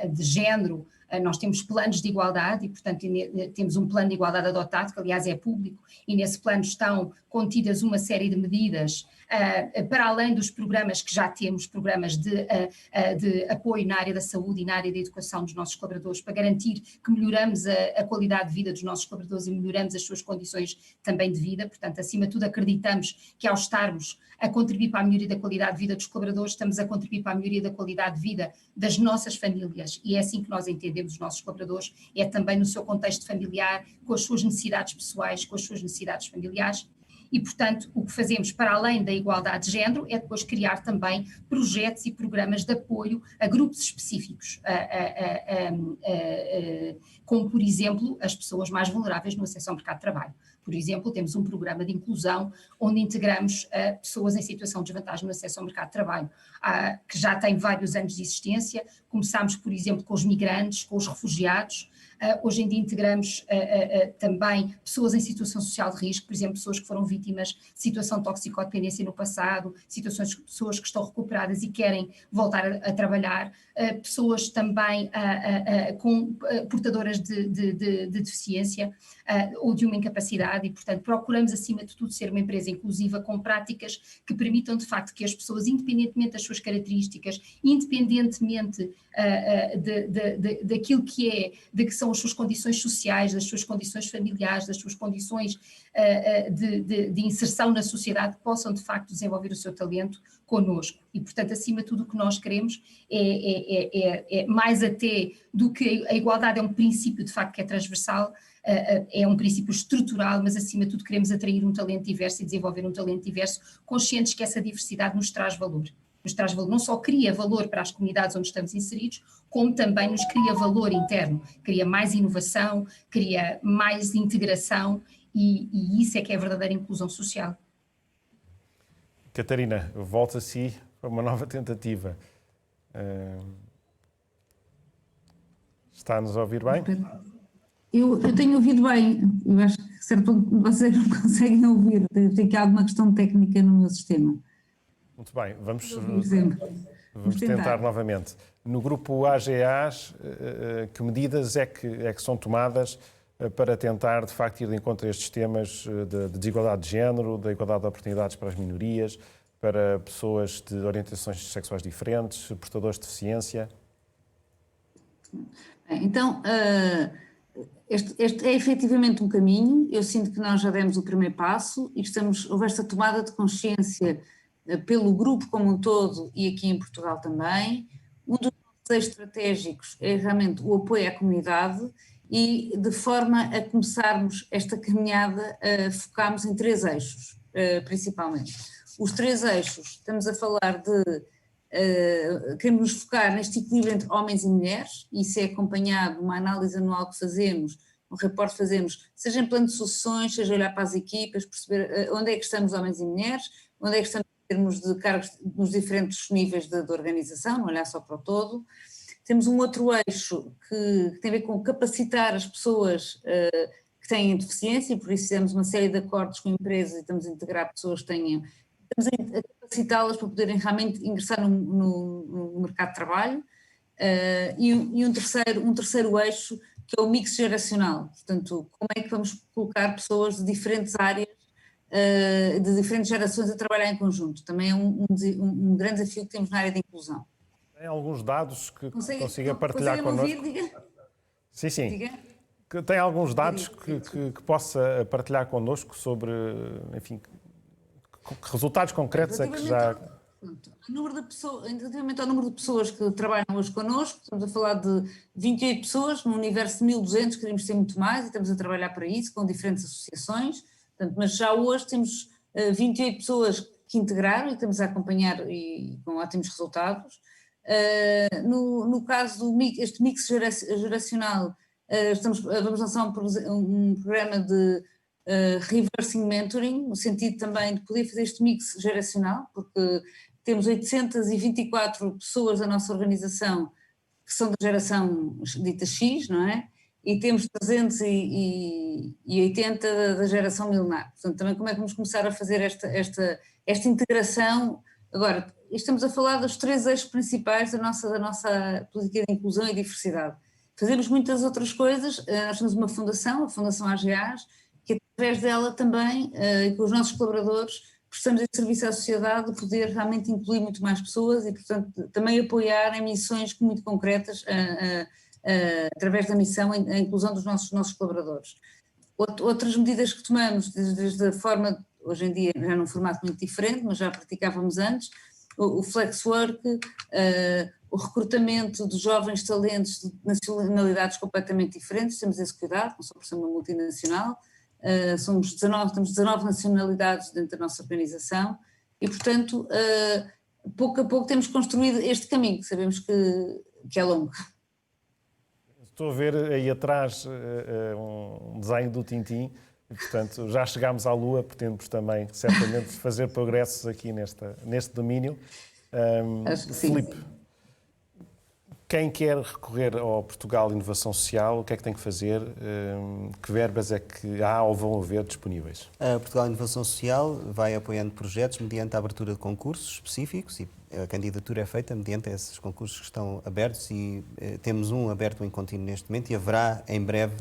S7: de género, nós temos planos de igualdade e, portanto, temos um plano de igualdade adotado, que aliás é público, e nesse plano estão contidas uma série de medidas para além dos programas que já temos, programas de apoio na área da saúde e na área da educação dos nossos colaboradores, para garantir que melhoramos a qualidade de vida dos nossos colaboradores e melhoramos as suas condições também de vida. Portanto, acima de tudo, acreditamos que ao estarmos a contribuir para a melhoria da qualidade de vida dos colaboradores, estamos a contribuir para a melhoria da qualidade de vida das nossas famílias, e é assim que nós entendemos os nossos colaboradores, é também no seu contexto familiar, com as suas necessidades pessoais, com as suas necessidades familiares. E, portanto, o que fazemos para além da igualdade de género é depois criar também projetos e programas de apoio a grupos específicos, como, por exemplo, as pessoas mais vulneráveis no acesso ao mercado de trabalho. Por exemplo, temos um programa de inclusão onde integramos pessoas em situação de desvantagem no acesso ao mercado de trabalho, que já tem vários anos de existência. Começámos, por exemplo, com os migrantes, com os refugiados. Hoje em dia integramos também pessoas em situação social de risco, por exemplo, pessoas que foram vítimas de situação de toxicodependência no passado, pessoas que estão recuperadas e querem voltar a trabalhar, pessoas também portadoras de deficiência ou de uma incapacidade, e, portanto, procuramos, acima de tudo, ser uma empresa inclusiva com práticas que permitam, de facto, que as pessoas, independentemente das suas características, independentemente daquilo de que são as suas condições sociais, das suas condições familiares, das suas condições de inserção na sociedade, possam de facto desenvolver o seu talento connosco. E, portanto, acima de tudo, o que nós queremos é mais até do que a igualdade, é um princípio de facto que é transversal, é um princípio estrutural, mas acima de tudo queremos atrair um talento diverso e desenvolver um talento diverso, conscientes que essa diversidade nos traz valor. Nos traz valor, não só cria valor para as comunidades onde estamos inseridos, como também nos cria valor interno, cria mais inovação, cria mais integração, e isso é que é a verdadeira inclusão social.
S1: Catarina, volto a si para uma nova tentativa. Está-nos a ouvir bem?
S6: Eu tenho ouvido bem, eu acho que certo vocês não conseguem ouvir, tem aqui alguma questão técnica no meu sistema.
S1: Muito bem, vamos tentar novamente. No grupo AGAs, que medidas é que são tomadas para tentar, de facto, ir de encontro a estes temas de desigualdade de género, da igualdade de oportunidades para as minorias, para pessoas de orientações sexuais diferentes, portadores de deficiência?
S6: Então, este é efetivamente um caminho. Eu sinto que nós já demos o primeiro passo e houve esta tomada de consciência pelo grupo como um todo e aqui em Portugal também. Um dos nossos eixos estratégicos é realmente o apoio à comunidade e, de forma a começarmos esta caminhada, focámos em 3 eixos, principalmente. Os 3 eixos, estamos a falar queremos nos focar neste equilíbrio entre homens e mulheres, e isso é acompanhado de uma análise anual que fazemos, um reporte que fazemos, seja em plano de sucessões, seja olhar para as equipas, perceber onde é que estamos homens e mulheres, onde é que estamos em termos de cargos nos diferentes níveis de organização, não olhar só para o todo. Temos um outro eixo que tem a ver com capacitar as pessoas que têm deficiência, e por isso fizemos uma série de acordos com empresas e estamos a integrar pessoas que tenham, estamos a capacitá-las para poderem realmente ingressar no mercado de trabalho, e um terceiro eixo que é o mix geracional, portanto, como é que vamos colocar pessoas de diferentes áreas, de diferentes gerações a trabalhar em conjunto. Também é um grande desafio que temos na área de inclusão.
S1: Tem alguns dados que consiga partilhar connosco? Sim, sim. Diga. Tem alguns dados que possa partilhar connosco sobre, enfim, resultados concretos é que já...
S6: Relativamente ao número de pessoas que trabalham hoje connosco, estamos a falar de 28 pessoas, num universo de 1.200, queremos ter muito mais e estamos a trabalhar para isso, com diferentes associações, portanto, mas já hoje temos 28 pessoas que integraram e estamos a acompanhar e com ótimos resultados. No caso deste mix geracional, vamos lançar um programa de reversing mentoring, no sentido também de poder fazer este mix geracional, porque temos 824 pessoas da nossa organização que são da geração dita X, não é? E temos 380 da geração milenar. Portanto, também como é que vamos começar a fazer esta integração? Agora, estamos a falar dos 3 eixos principais da nossa política de inclusão e diversidade. Fazemos muitas outras coisas, nós temos uma fundação, a Fundação AGAs, que através dela também, com os nossos colaboradores, prestamos esse serviço à sociedade de poder realmente incluir muito mais pessoas e, portanto, também apoiar em missões muito concretas, através da missão, a inclusão dos nossos colaboradores. Outras medidas que tomamos, desde a forma, hoje em dia já num formato muito diferente, mas já praticávamos antes, o flex work, o recrutamento de jovens talentos de nacionalidades completamente diferentes, temos esse cuidado, não só por ser uma multinacional, temos 19 nacionalidades dentro da nossa organização e, portanto, pouco a pouco temos construído este caminho, que sabemos que é longo.
S1: Estou a ver aí atrás um desenho do Tintim e, portanto, já chegámos à Lua, pretendemos também, certamente, fazer progressos aqui neste domínio.
S6: Acho que sim.
S1: Filipe, quem quer recorrer ao Portugal Inovação Social, o que é que tem que fazer? Que verbas é que há ou vão haver disponíveis?
S5: A Portugal Inovação Social vai apoiando projetos mediante a abertura de concursos específicos e a candidatura é feita mediante esses concursos que estão abertos e temos um aberto em contínuo neste momento e haverá em breve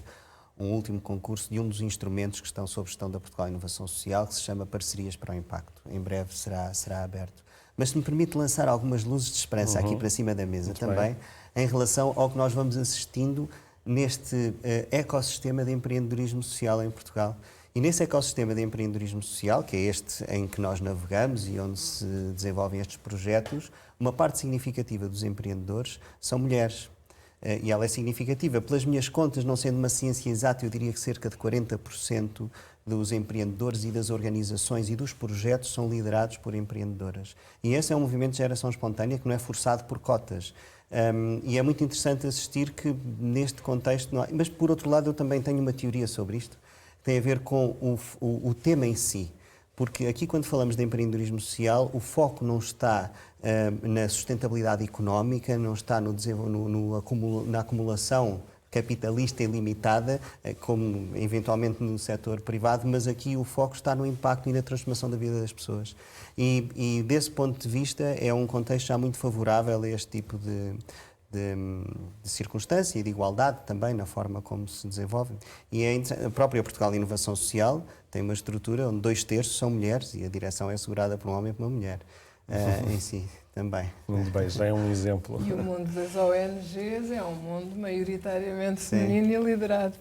S5: um último concurso de um dos instrumentos que estão sob gestão da Portugal Inovação Social, que se chama Parcerias para o Impacto. Em breve será aberto. Mas se me permite lançar algumas luzes de esperança aqui para cima da mesa também, em relação ao que nós vamos assistindo neste ecossistema de empreendedorismo social em Portugal. E nesse ecossistema de empreendedorismo social, que é este em que nós navegamos e onde se desenvolvem estes projetos, uma parte significativa dos empreendedores são mulheres. E ela é significativa. Pelas minhas contas, não sendo uma ciência exata, eu diria que cerca de 40% dos empreendedores e das organizações e dos projetos são liderados por empreendedoras. E esse é um movimento de geração espontânea que não é forçado por cotas. E é muito interessante assistir que neste contexto... Não há... Mas, por outro lado, eu também tenho uma teoria sobre isto, que tem a ver com o tema em si. Porque aqui, quando falamos de empreendedorismo social, o foco não está na sustentabilidade económica, não está na acumulação capitalista ilimitada, como eventualmente no setor privado, mas aqui o foco está no impacto e na transformação da vida das pessoas. E desse ponto de vista, é um contexto já muito favorável a este tipo de circunstância e de igualdade também na forma como se desenvolve. E a própria Portugal Inovação Social tem uma estrutura onde 2/3 são mulheres e a direção é assegurada por um homem e por uma mulher em si também.
S1: Muito bem, já é um exemplo.
S3: E o mundo das ONGs é um mundo maioritariamente feminino e liderado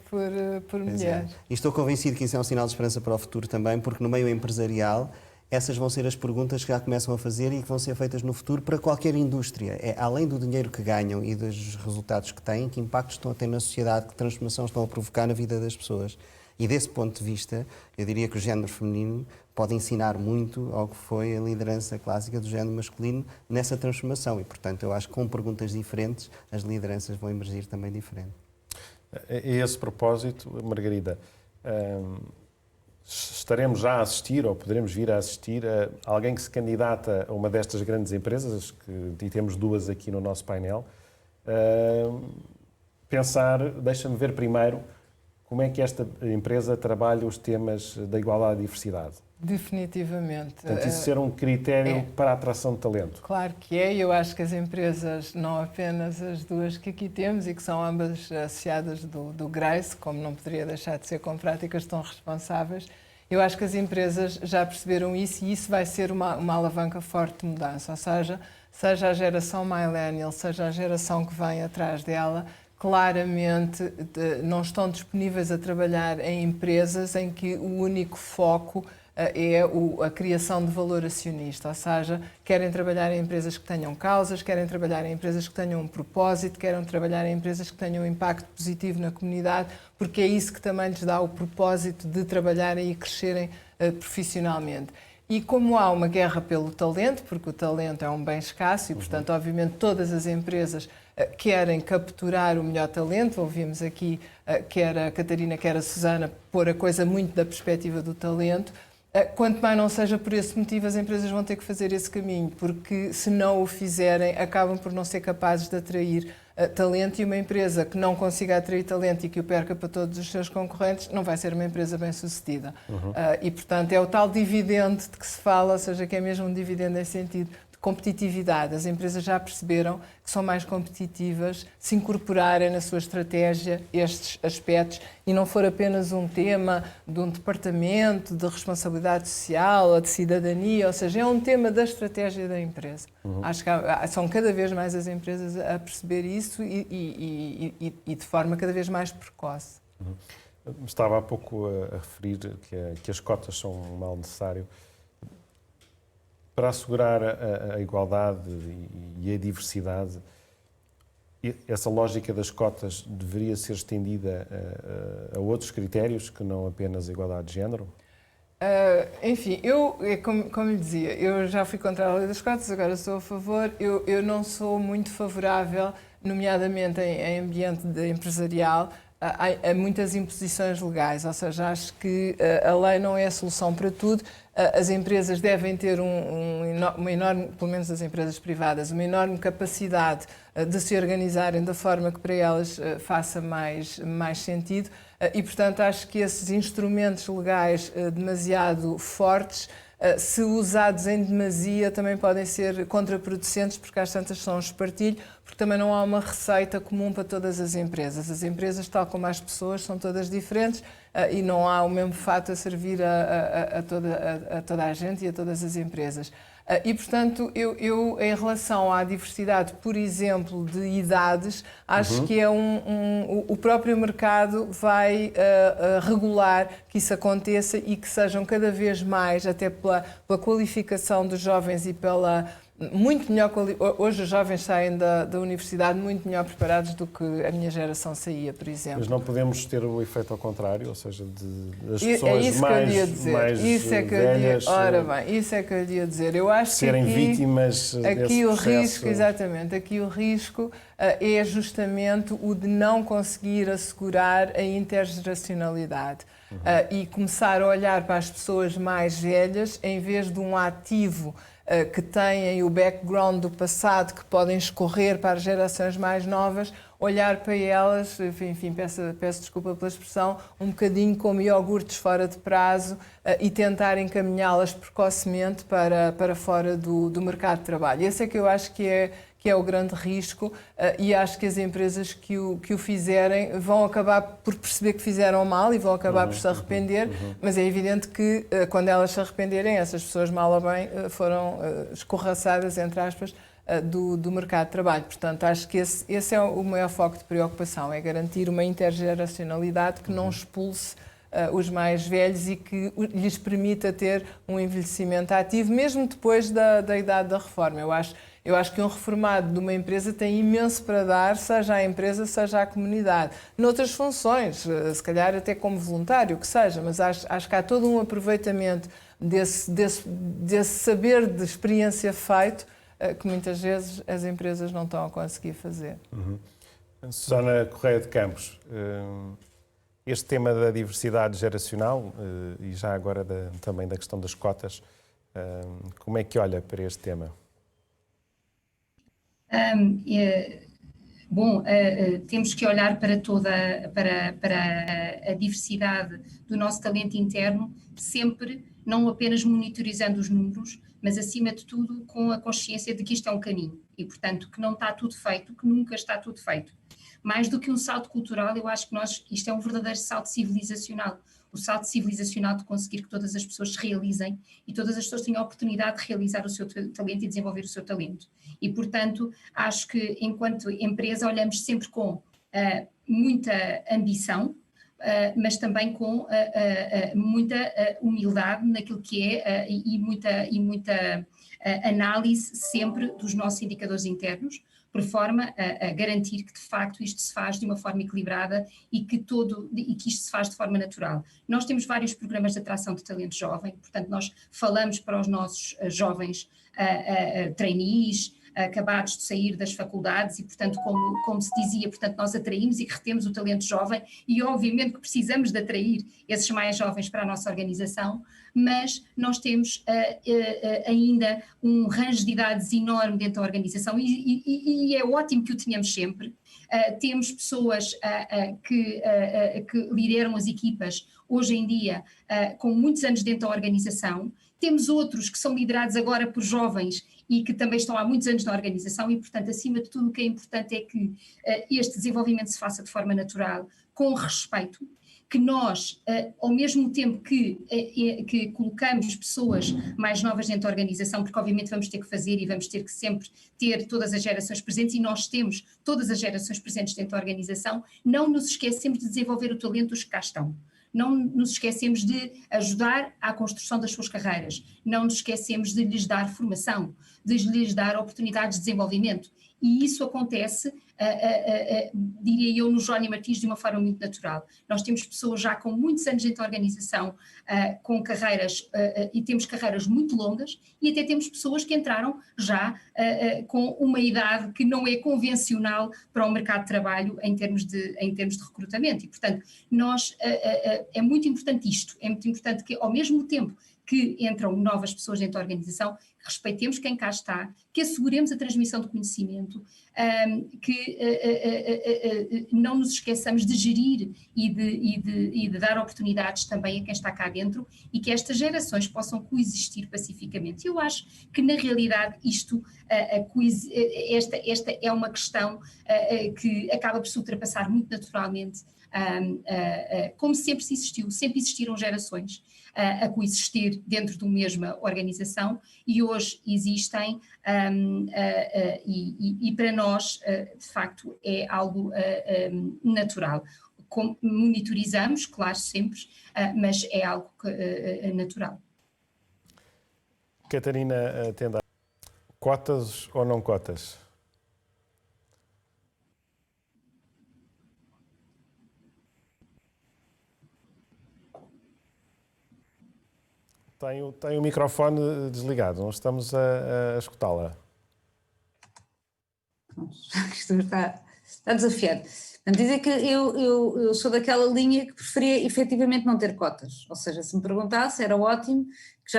S3: por mulheres.
S5: E estou convencido que isso é um sinal de esperança para o futuro também, porque no meio empresarial essas vão ser as perguntas que já começam a fazer e que vão ser feitas no futuro para qualquer indústria. Além do dinheiro que ganham e dos resultados que têm, que impactos estão a ter na sociedade, que transformação estão a provocar na vida das pessoas. E desse ponto de vista, eu diria que o género feminino pode ensinar muito ao que foi a liderança clássica do género masculino nessa transformação. E, portanto, eu acho que com perguntas diferentes, as lideranças vão emergir também diferente.
S1: A esse propósito, Margarida, estaremos já a assistir, ou poderemos vir a assistir, a alguém que se candidata a uma destas grandes empresas, e temos 2 aqui no nosso painel, pensar, deixa-me ver primeiro, como é que esta empresa trabalha os temas da igualdade e diversidade.
S3: Definitivamente.
S1: Portanto, isso ser um critério para a atração de talento.
S3: Claro que é, e eu acho que as empresas, não apenas as 2 que aqui temos e que são ambas associadas do GRACE, como não poderia deixar de ser com práticas tão responsáveis, eu acho que as empresas já perceberam isso e isso vai ser uma alavanca forte de mudança, ou seja a geração millennial, seja a geração que vem atrás dela, claramente não estão disponíveis a trabalhar em empresas em que o único foco é a criação de valor acionista, ou seja, querem trabalhar em empresas que tenham causas, querem trabalhar em empresas que tenham um propósito, querem trabalhar em empresas que tenham um impacto positivo na comunidade, porque é isso que também lhes dá o propósito de trabalharem e crescerem profissionalmente. E como há uma guerra pelo talento, porque o talento é um bem escasso e, portanto, obviamente, todas as empresas querem capturar o melhor talento, ouvimos aqui quer a Catarina, quer a Susana, pôr a coisa muito da perspectiva do talento, Quanto mais não seja por esse motivo, as empresas vão ter que fazer esse caminho, porque se não o fizerem, acabam por não ser capazes de atrair talento, e uma empresa que não consiga atrair talento e que o perca para todos os seus concorrentes não vai ser uma empresa bem-sucedida. E, portanto, é o tal dividendo de que se fala, ou seja, que é mesmo um dividendo em sentido de competitividade. As empresas já perceberam que são mais competitivas se incorporarem na sua estratégia estes aspectos e não for apenas um tema de um departamento de responsabilidade social ou de cidadania, ou seja, é um tema da estratégia da empresa. Acho que são cada vez mais as empresas a perceber isso e de forma cada vez mais precoce.
S1: Estava há pouco a referir que as cotas são um mal necessário. Para assegurar a igualdade e a diversidade, essa lógica das cotas deveria ser estendida a outros critérios que não apenas a igualdade de género?
S3: Enfim, como lhe dizia, eu já fui contra a lei das cotas, agora sou a favor. Eu não sou muito favorável, nomeadamente em ambiente empresarial, há muitas imposições legais, ou seja, acho que a lei não é a solução para tudo. As empresas devem ter uma enorme, pelo menos as empresas privadas, uma enorme capacidade de se organizarem da forma que para elas faça mais sentido e, portanto, acho que esses instrumentos legais demasiado fortes, se usados em demasia, também podem ser contraproducentes, porque às tantas são um espartilho, porque também não há uma receita comum para todas as empresas. As empresas, tal como as pessoas, são todas diferentes e não há o mesmo fato a servir a toda a gente e a todas as empresas. E, portanto, eu em relação à diversidade, por exemplo, de idades, acho que é o próprio mercado vai regular que isso aconteça e que sejam cada vez mais, até pela qualificação dos jovens e pela muito melhor. Hoje os jovens saem da universidade muito melhor preparados do que a minha geração saía, por exemplo.
S1: Mas não podemos ter o efeito ao contrário, ou seja, das
S3: É
S1: pessoas
S3: isso
S1: mais,
S3: que eu ia dizer.
S1: mais
S3: isso é que
S1: velhas
S3: ora bem, isso é que eu ia dizer. Eu acho
S1: serem
S3: que aqui,
S1: vítimas
S3: aqui
S1: desse
S3: o
S1: processo.
S3: risco, exatamente, aqui o risco é justamente o de não conseguir assegurar a intergeracionalidade e começar a olhar para as pessoas mais velhas em vez de um ativo que têm o background do passado, que podem escorrer para as gerações mais novas, olhar para elas, enfim, peço desculpa pela expressão, um bocadinho como iogurtes fora de prazo e tentar encaminhá-las precocemente para fora do mercado de trabalho. Esse é que eu acho que é o grande risco e acho que as empresas que o fizerem vão acabar por perceber que fizeram mal e vão acabar por se arrepender, mas é evidente que quando elas se arrependerem, essas pessoas mal ou bem foram escorraçadas, entre aspas, do mercado de trabalho. Portanto, acho que esse é o maior foco de preocupação, é garantir uma intergeracionalidade que não expulse os mais velhos e que lhes permita ter um envelhecimento ativo, mesmo depois da idade da reforma. Eu acho que um reformado de uma empresa tem imenso para dar, seja à empresa, seja à comunidade. Noutras funções, se calhar até como voluntário, o que seja, mas acho que há todo um aproveitamento desse saber de experiência feito que muitas vezes as empresas não estão a conseguir fazer.
S1: Susana Correia de Campos, este tema da diversidade geracional e já agora também da questão das cotas, como é que olha para este tema?
S7: Temos que olhar para a diversidade do nosso talento interno, sempre, não apenas monitorizando os números, mas acima de tudo com a consciência de que isto é um caminho e, portanto, que não está tudo feito, que nunca está tudo feito. Mais do que um salto cultural, eu acho que isto é um verdadeiro salto civilizacional. O salto civilizacional de conseguir que todas as pessoas se realizem e todas as pessoas tenham a oportunidade de realizar o seu talento e desenvolver o seu talento. E, portanto, acho que enquanto empresa olhamos sempre com muita ambição, mas também com muita humildade naquilo que é e muita análise sempre dos nossos indicadores internos, por forma a garantir que de facto isto se faz de uma forma equilibrada e que isto se faz de forma natural. Nós temos vários programas de atração de talento jovem, portanto nós falamos para os nossos jovens trainees, acabados de sair das faculdades e, portanto, como se dizia, portanto, nós atraímos e retemos o talento jovem e, obviamente, que precisamos de atrair esses mais jovens para a nossa organização, mas nós temos ainda um range de idades enorme dentro da organização e é ótimo que o tenhamos sempre. Temos pessoas que lideram as equipas hoje em dia com muitos anos dentro da organização. Temos outros que são liderados agora por jovens e que também estão há muitos anos na organização e, portanto, acima de tudo, o que é importante é que este desenvolvimento se faça de forma natural, com respeito, que nós, ao mesmo tempo que colocamos pessoas mais novas dentro da organização, porque obviamente vamos ter que fazer e vamos ter que sempre ter todas as gerações presentes, e nós temos todas as gerações presentes dentro da organização, não nos esquecemos de desenvolver o talento dos que cá estão. Não nos esquecemos de ajudar à construção das suas carreiras, não nos esquecemos de lhes dar formação, de lhes dar oportunidades de desenvolvimento. E isso acontece, diria eu, no Jerónimo Martins de uma forma muito natural. Nós temos pessoas já com muitos anos dentro da organização, com carreiras, e temos carreiras muito longas, e até temos pessoas que entraram já com uma idade que não é convencional para o mercado de trabalho em termos de recrutamento. E, portanto, é muito importante isto, é muito importante que, ao mesmo tempo que entram novas pessoas dentro da organização, respeitemos quem cá está, que asseguremos a transmissão de conhecimento, que não nos esqueçamos de gerir e de dar oportunidades também a quem está cá dentro e que estas gerações possam coexistir pacificamente. Eu acho que, na realidade, esta é uma questão que acaba por se ultrapassar muito naturalmente, como sempre se existiu, sempre existiram gerações a coexistir dentro de uma mesma organização e hoje existem e para nós, de facto, é algo natural. Monitorizamos, claro, sempre, mas é algo natural.
S1: Catarina Tenda, cotas ou não cotas? Tem o microfone desligado, não estamos a escutá-la.
S6: Isto está desafiado. Portanto, dizer que eu sou daquela linha que preferia efetivamente não ter cotas. Ou seja, se me perguntasse, era ótimo que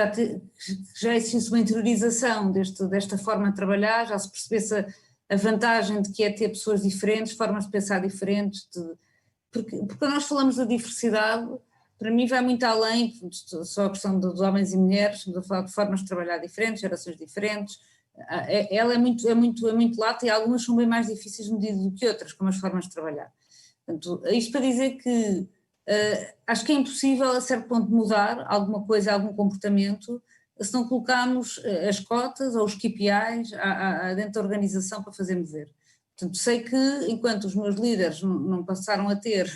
S6: já existisse uma interiorização desta forma de trabalhar, já se percebesse a vantagem de que é ter pessoas diferentes, formas de pensar diferentes. Porque quando nós falamos da diversidade, para mim vai muito além só a questão dos homens e mulheres, estamos a falar de formas de trabalhar diferentes, gerações diferentes. Ela é muito lata e algumas são bem mais difíceis de medir do que outras, como as formas de trabalhar. Portanto, isto para dizer que acho que é impossível a certo ponto mudar alguma coisa, algum comportamento, se não colocarmos as cotas ou os KPIs dentro da organização para fazer mover. Portanto, sei que enquanto os meus líderes não passaram a ter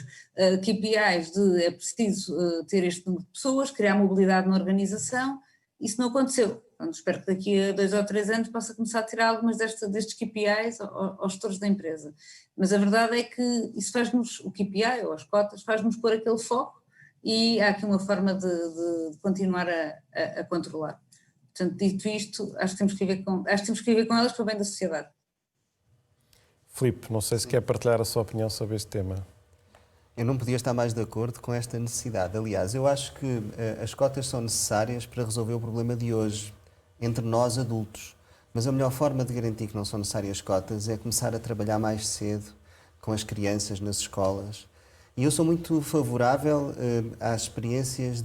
S6: KPIs de é preciso ter este número de pessoas, criar mobilidade na organização, isso não aconteceu. Portanto, espero que daqui a 2 ou 3 anos possa começar a tirar algumas destes KPIs aos gestores da empresa. Mas a verdade é que isso faz-nos, o KPI ou as cotas, faz-nos pôr aquele foco e há aqui uma forma de continuar a controlar. Portanto, dito isto, acho que temos que viver com elas para o bem da sociedade.
S1: Filipe, não sei se quer partilhar a sua opinião sobre este tema.
S5: Eu não podia estar mais de acordo com esta necessidade. Aliás, eu acho que as cotas são necessárias para resolver o problema de hoje, entre nós adultos. Mas a melhor forma de garantir que não são necessárias cotas é começar a trabalhar mais cedo com as crianças nas escolas. E eu sou muito favorável às experiências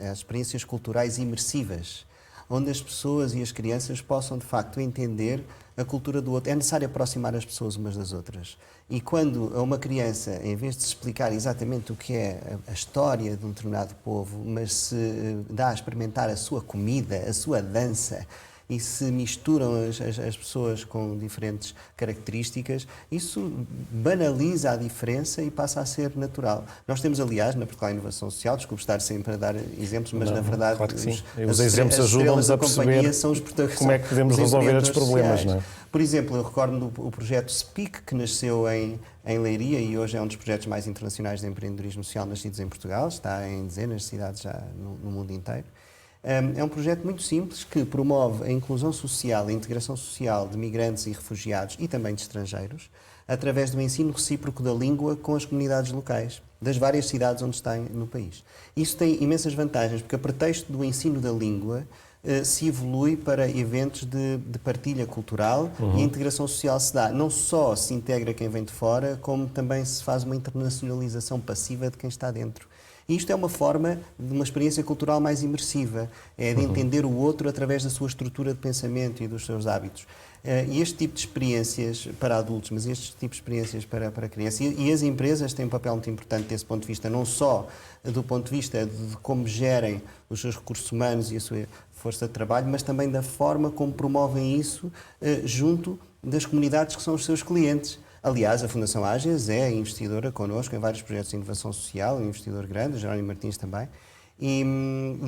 S5: às experiências culturais imersivas, onde as pessoas e as crianças possam, de facto, entender a cultura do outro. É necessário aproximar as pessoas umas das outras. E quando a uma criança, em vez de se explicar exatamente o que é a história de um determinado povo, mas se dá a experimentar a sua comida, a sua dança, e se misturam as pessoas com diferentes características, isso banaliza a diferença e passa a ser natural. Nós temos, aliás, na Portugal Inovação Social, desculpe estar sempre a dar exemplos, mas na verdade
S1: claro que sim. Os exemplos ajudam-nos a perceber como é que podemos resolver estes problemas, não é?
S5: Por exemplo, eu recordo o projeto SPEAK, que nasceu em Leiria e hoje é um dos projetos mais internacionais de empreendedorismo social nascidos em Portugal, está em dezenas de cidades já no mundo inteiro. É um projeto muito simples que promove a inclusão social, a integração social de migrantes e refugiados e também de estrangeiros, através do ensino recíproco da língua com as comunidades locais, das várias cidades onde está no país. Isso tem imensas vantagens, porque a pretexto do ensino da língua se evolui para eventos de partilha cultural e a integração social se dá. Não só se integra quem vem de fora, como também se faz uma internacionalização passiva de quem está dentro. E isto é uma forma de uma experiência cultural mais imersiva, é de entender o outro através da sua estrutura de pensamento e dos seus hábitos. E este tipo de experiências para adultos, mas este tipo de experiências para crianças, e as empresas têm um papel muito importante desse ponto de vista, não só do ponto de vista de como gerem os seus recursos humanos e a sua força de trabalho, mas também da forma como promovem isso junto das comunidades que são os seus clientes. Aliás, a Fundação Ágias é investidora connosco em vários projetos de inovação social, um investidor grande, o Jerónimo Martins também, e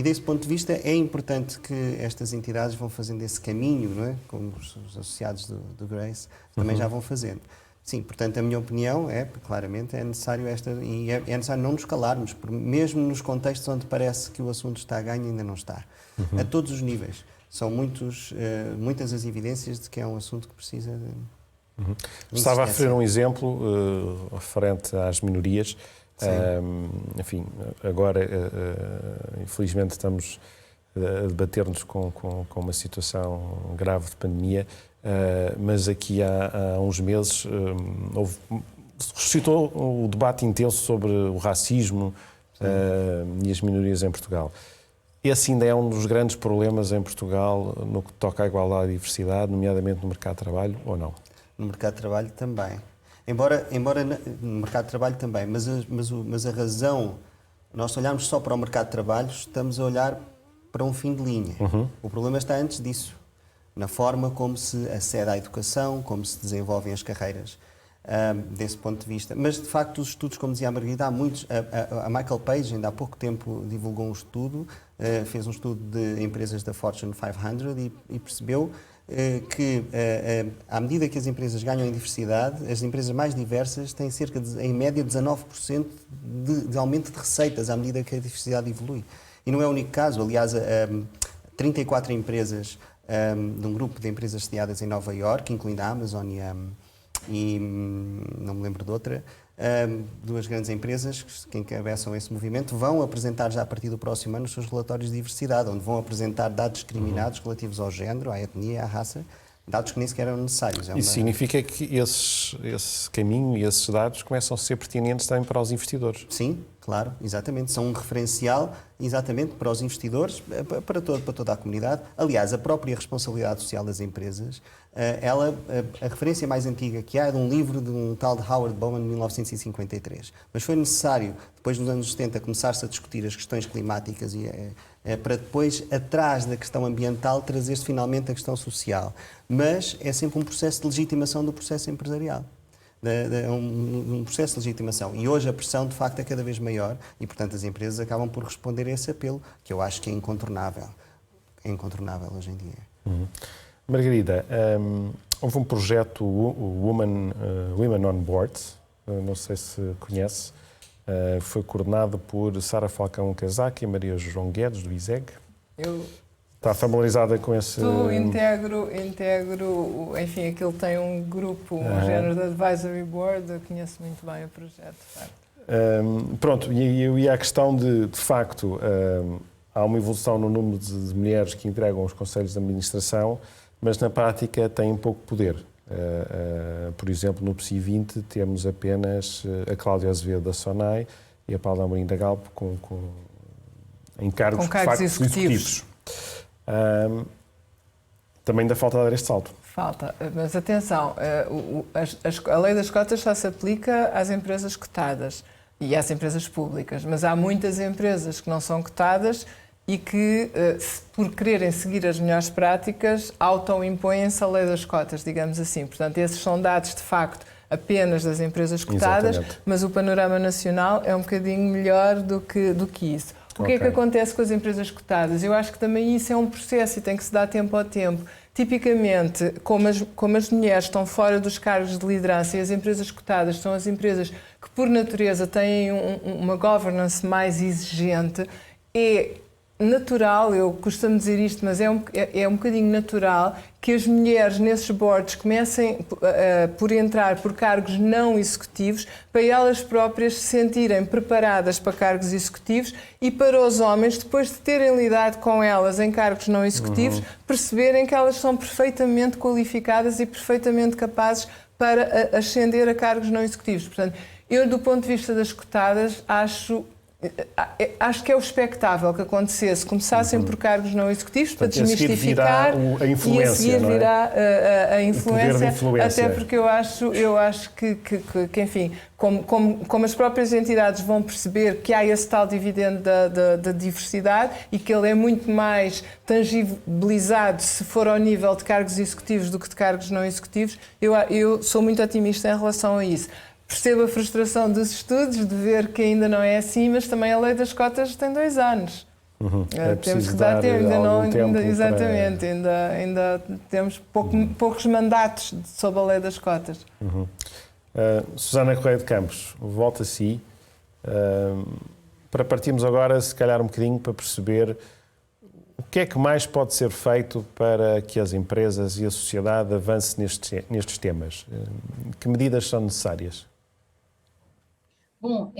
S5: desse ponto de vista é importante que estas entidades vão fazendo esse caminho, não é? Como os associados do Grace também já vão fazendo. Sim, portanto, a minha opinião é, claramente, é necessário é necessário não nos calarmos, porque mesmo nos contextos onde parece que o assunto está a ganho, ainda não está. A todos os níveis. São muitas as evidências de que é um assunto que precisa de...
S1: Estava a referir um exemplo referente às minorias. Enfim, agora, infelizmente, estamos a debater-nos com uma situação grave de pandemia, mas aqui há uns meses suscitou o debate intenso sobre o racismo e as minorias em Portugal. Esse ainda é um dos grandes problemas em Portugal no que toca à igualdade e diversidade, nomeadamente no mercado de trabalho, ou não?
S5: No mercado de trabalho também. Embora no mercado de trabalho também, mas a razão, nós olharmos só para o mercado de trabalho, estamos a olhar para um fim de linha. O problema está antes disso, na forma como se acede à educação, como se desenvolvem as carreiras, desse ponto de vista. Mas, de facto, os estudos, como dizia a Margarida, há muitos. A Michael Page, ainda há pouco tempo, divulgou um estudo, fez um estudo de empresas da Fortune 500 e percebeu que, à medida que as empresas ganham em diversidade, as empresas mais diversas têm cerca de, em média, 19% de aumento de receitas à medida que a diversidade evolui. E não é o único caso. Aliás, 34 empresas de um grupo de empresas sediadas em Nova Iorque, incluindo a Amazon e não me lembro de outra, duas grandes empresas que encabeçam esse movimento, vão apresentar já a partir do próximo ano os seus relatórios de diversidade, onde vão apresentar dados discriminados relativos ao género, à etnia, à raça, dados que nem sequer eram necessários.
S1: Isso significa que esse caminho e esses dados começam a ser pertinentes também para os investidores?
S5: Sim, claro, exatamente. São um referencial exatamente para os investidores, para toda a comunidade. Aliás, a própria responsabilidade social das empresas, a referência mais antiga que há é de um livro de um tal de Howard Bowman, de 1953. Mas foi necessário, depois nos anos 70, começar-se a discutir as questões climáticas para depois, atrás da questão ambiental, trazer-se finalmente a questão social. Mas é sempre um processo de legitimação do processo empresarial. Um processo de legitimação. E hoje a pressão, de facto, é cada vez maior e, portanto, as empresas acabam por responder a esse apelo, que eu acho que é incontornável. É incontornável hoje em dia.
S1: Margarida, houve um projeto Women on Board, não sei se conhece, foi coordenado por Sara Falcão Casaca e Maria João Guedes, do ISEG. Está familiarizada com esse...
S3: integro, enfim, aquilo tem um grupo, um género de advisory board, eu conheço muito bem o projeto, de facto.
S1: Pronto, e a questão de facto, há uma evolução no número de mulheres que entregam os conselhos de administração, mas na prática têm pouco poder. Por exemplo, no PSI 20 temos apenas a Cláudia Azevedo da SONAI e a Paula Amorim da Galp em cargos de facto executivos. Também ainda falta dar este salto.
S3: Falta, mas atenção, a lei das cotas só se aplica às empresas cotadas e às empresas públicas, mas há muitas empresas que não são cotadas e que, por quererem seguir as melhores práticas, auto-impõem-se a lei das cotas, digamos assim. Portanto, esses são dados, de facto, apenas das empresas cotadas, exatamente, mas o panorama nacional é um bocadinho melhor do que isso. O que é que acontece com as empresas cotadas? Eu acho que também isso é um processo e tem que se dar tempo ao tempo. Tipicamente, como as mulheres estão fora dos cargos de liderança e as empresas cotadas são as empresas que, por natureza, têm uma governance mais exigente, é natural, eu costumo dizer isto, mas é um bocadinho natural que as mulheres nesses boards comecem por entrar por cargos não executivos, para elas próprias se sentirem preparadas para cargos executivos e para os homens, depois de terem lidado com elas em cargos não executivos, perceberem que elas são perfeitamente qualificadas e perfeitamente capazes para ascender a cargos não executivos. Portanto, eu, do ponto de vista das cotadas, acho que é o expectável que acontecesse, começassem por cargos não executivos, para desmistificar,
S1: a influência,
S3: e a seguir virá a influência,
S1: influência,
S3: até porque eu acho que enfim, como as próprias entidades vão perceber que há esse tal dividendo da diversidade e que ele é muito mais tangibilizado se for ao nível de cargos executivos do que de cargos não executivos, eu sou muito otimista em relação a isso. Percebo a frustração dos estudos de ver que ainda não é assim, mas também a lei das cotas tem 2 anos. Temos que dar tempo, exatamente, ainda temos poucos mandatos sob a lei das cotas.
S1: Susana Correia de Campos, volto a si, para partirmos agora, se calhar um bocadinho, para perceber o que é que mais pode ser feito para que as empresas e a sociedade avancem nestes temas. Que medidas são necessárias?
S7: Bom,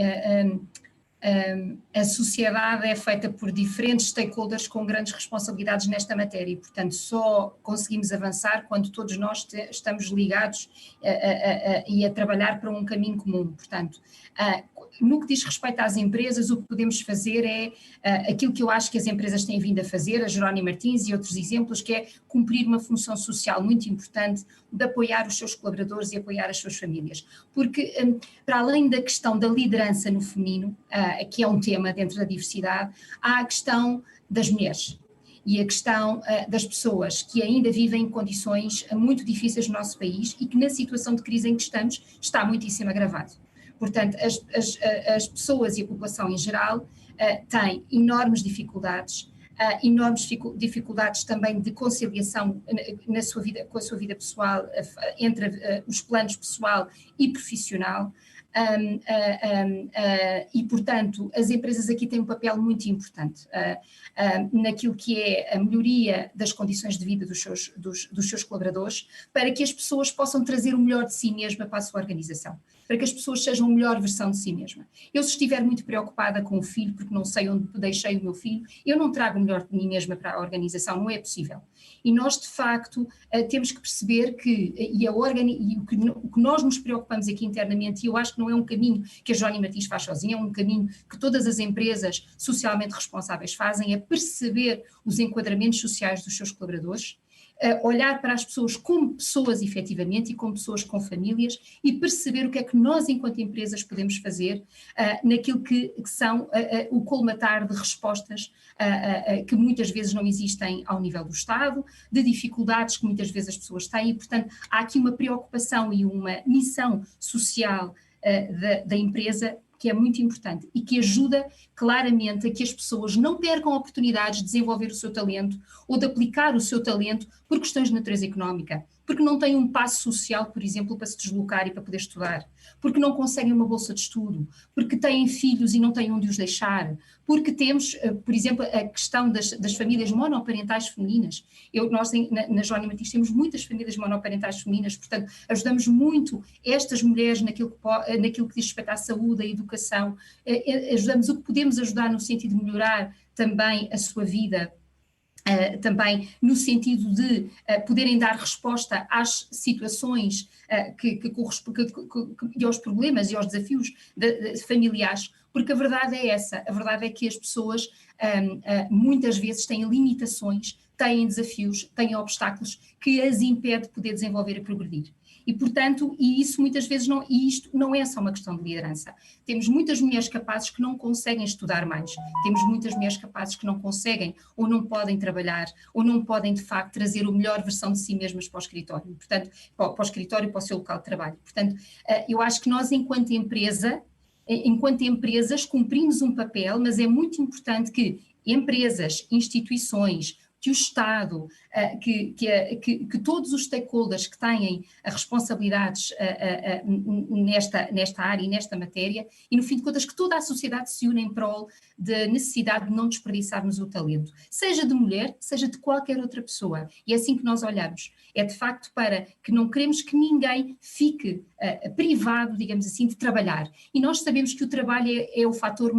S7: a sociedade é feita por diferentes stakeholders com grandes responsabilidades nesta matéria e, portanto, só conseguimos avançar quando todos nós estamos ligados e a trabalhar para um caminho comum. Portanto, no que diz respeito às empresas, o que podemos fazer é aquilo que eu acho que as empresas têm vindo a fazer, a Jerónimo Martins e outros exemplos, que é cumprir uma função social muito importante de apoiar os seus colaboradores e apoiar as suas famílias. Porque, para além da questão da liderança no feminino, que é um tema dentro da diversidade, há a questão das mulheres e a questão das pessoas que ainda vivem em condições muito difíceis no nosso país e que na situação de crise em que estamos está muitíssimo agravado. Portanto, as pessoas e a população em geral têm enormes dificuldades também de conciliação na sua vida, com a sua vida pessoal, entre os planos pessoal e profissional. E, portanto, as empresas aqui têm um papel muito importante naquilo que é a melhoria das condições de vida dos seus colaboradores, para que as pessoas possam trazer o melhor de si mesma para a sua organização, para que as pessoas sejam a melhor versão de si mesma. Eu, se estiver muito preocupada com o filho, porque não sei onde deixei o meu filho, eu não trago o melhor de mim mesma para a organização, não é possível. E nós, de facto, temos que perceber que, o que nós nos preocupamos aqui internamente, e eu acho que não é um caminho que a Jerónimo Martins faz sozinha, é um caminho que todas as empresas socialmente responsáveis fazem, é perceber os enquadramentos sociais dos seus colaboradores, olhar para as pessoas como pessoas efetivamente e como pessoas com famílias e perceber o que é que nós, enquanto empresas, podemos fazer naquilo que são o colmatar de respostas que muitas vezes não existem ao nível do Estado, de dificuldades que muitas vezes as pessoas têm e, portanto, há aqui uma preocupação e uma missão social da empresa que é muito importante e que ajuda claramente a que as pessoas não percam oportunidades de desenvolver o seu talento ou de aplicar o seu talento por questões de natureza económica, porque não têm um passo social, por exemplo, para se deslocar e para poder estudar, porque não conseguem uma bolsa de estudo, porque têm filhos e não têm onde os deixar, porque temos, por exemplo, a questão das famílias monoparentais femininas. Nós na Jerónimo Martins temos muitas famílias monoparentais femininas, portanto, ajudamos muito estas mulheres naquilo que diz respeito à saúde, à educação, ajudamos o que podemos ajudar no sentido de melhorar também a sua vida, também no sentido de poderem dar resposta às situações e aos problemas e aos desafios familiares, porque a verdade é essa, a verdade é que as pessoas muitas vezes têm limitações, têm desafios, têm obstáculos que as impede de poder desenvolver e progredir. E, portanto, isto não é só uma questão de liderança. Temos muitas mulheres capazes que não conseguem estudar mais, temos muitas mulheres capazes que não conseguem ou não podem trabalhar, ou não podem, de facto, trazer a melhor versão de si mesmas para o escritório, portanto, para o escritório e para o seu local de trabalho. Portanto, eu acho que nós, enquanto empresas, cumprimos um papel, mas é muito importante que empresas, instituições, que o Estado, que todos os stakeholders que têm responsabilidades nesta área e nesta matéria, e no fim de contas que toda a sociedade se une em prol da necessidade de não desperdiçarmos o talento, seja de mulher, seja de qualquer outra pessoa. E é assim que nós olhamos. É de facto para que não queremos que ninguém fique privado, digamos assim, de trabalhar. E nós sabemos que o trabalho é o fator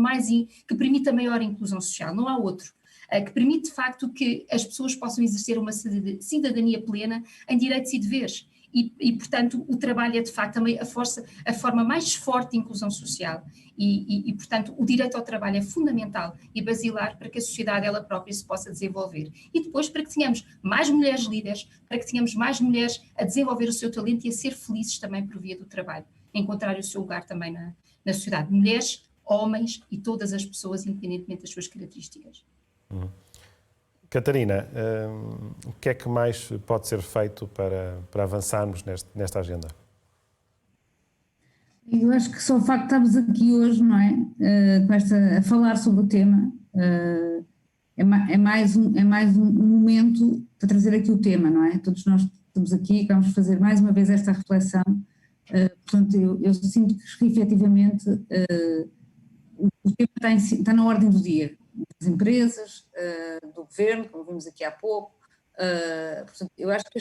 S7: que permite a maior inclusão social, não há outro. Que permite de facto que as pessoas possam exercer uma cidadania plena em direitos e deveres. E, portanto, o trabalho é de facto também a forma mais forte de inclusão social e, portanto, o direito ao trabalho é fundamental e basilar para que a sociedade ela própria se possa desenvolver. E depois para que tenhamos mais mulheres líderes, para que tenhamos mais mulheres a desenvolver o seu talento e a ser felizes também por via do trabalho, a encontrar o seu lugar também na sociedade. Mulheres, homens e todas as pessoas, independentemente das suas características.
S1: Catarina, o que é que mais pode ser feito para avançarmos nesta agenda?
S6: Eu acho que só o facto de estarmos aqui hoje, não é? A falar sobre o tema, é mais um momento para trazer aqui o tema, não é? Todos nós estamos aqui e vamos fazer mais uma vez esta reflexão. Portanto, eu sinto que efetivamente o tema está na ordem do dia. Das empresas, do governo, como vimos aqui há pouco. Portanto, eu acho que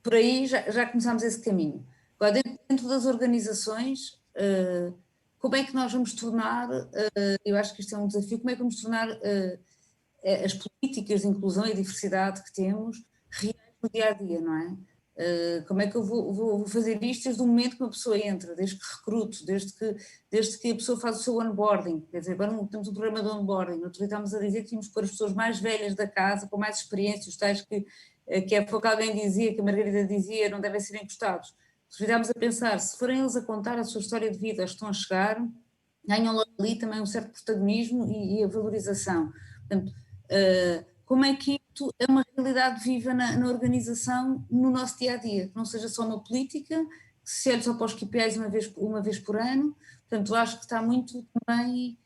S6: por aí já começámos esse caminho. Agora, dentro das organizações, como é que nós vamos tornar, eu acho que isto é um desafio, como é que vamos tornar as políticas de inclusão e diversidade que temos reais no dia-a-dia, não é? Como é que eu vou fazer isto desde o momento que uma pessoa entra, desde que recruto, desde que a pessoa faz o seu onboarding, quer dizer, agora temos um programa de onboarding, no outro dia estávamos a dizer que tínhamos que pôr as pessoas mais velhas da casa, com mais experiência, os tais que há pouco alguém dizia, que a Margarida dizia, não devem ser encostados. Se estávamos a pensar, se forem eles a contar a sua história de vida, estão a chegar, ganham logo ali também um certo protagonismo e a valorização. Portanto, como é que isto é uma realidade viva na organização, no nosso dia-a-dia, que não seja só uma política, que se olhe só para os KPIs uma vez por ano. Portanto, acho que está muito também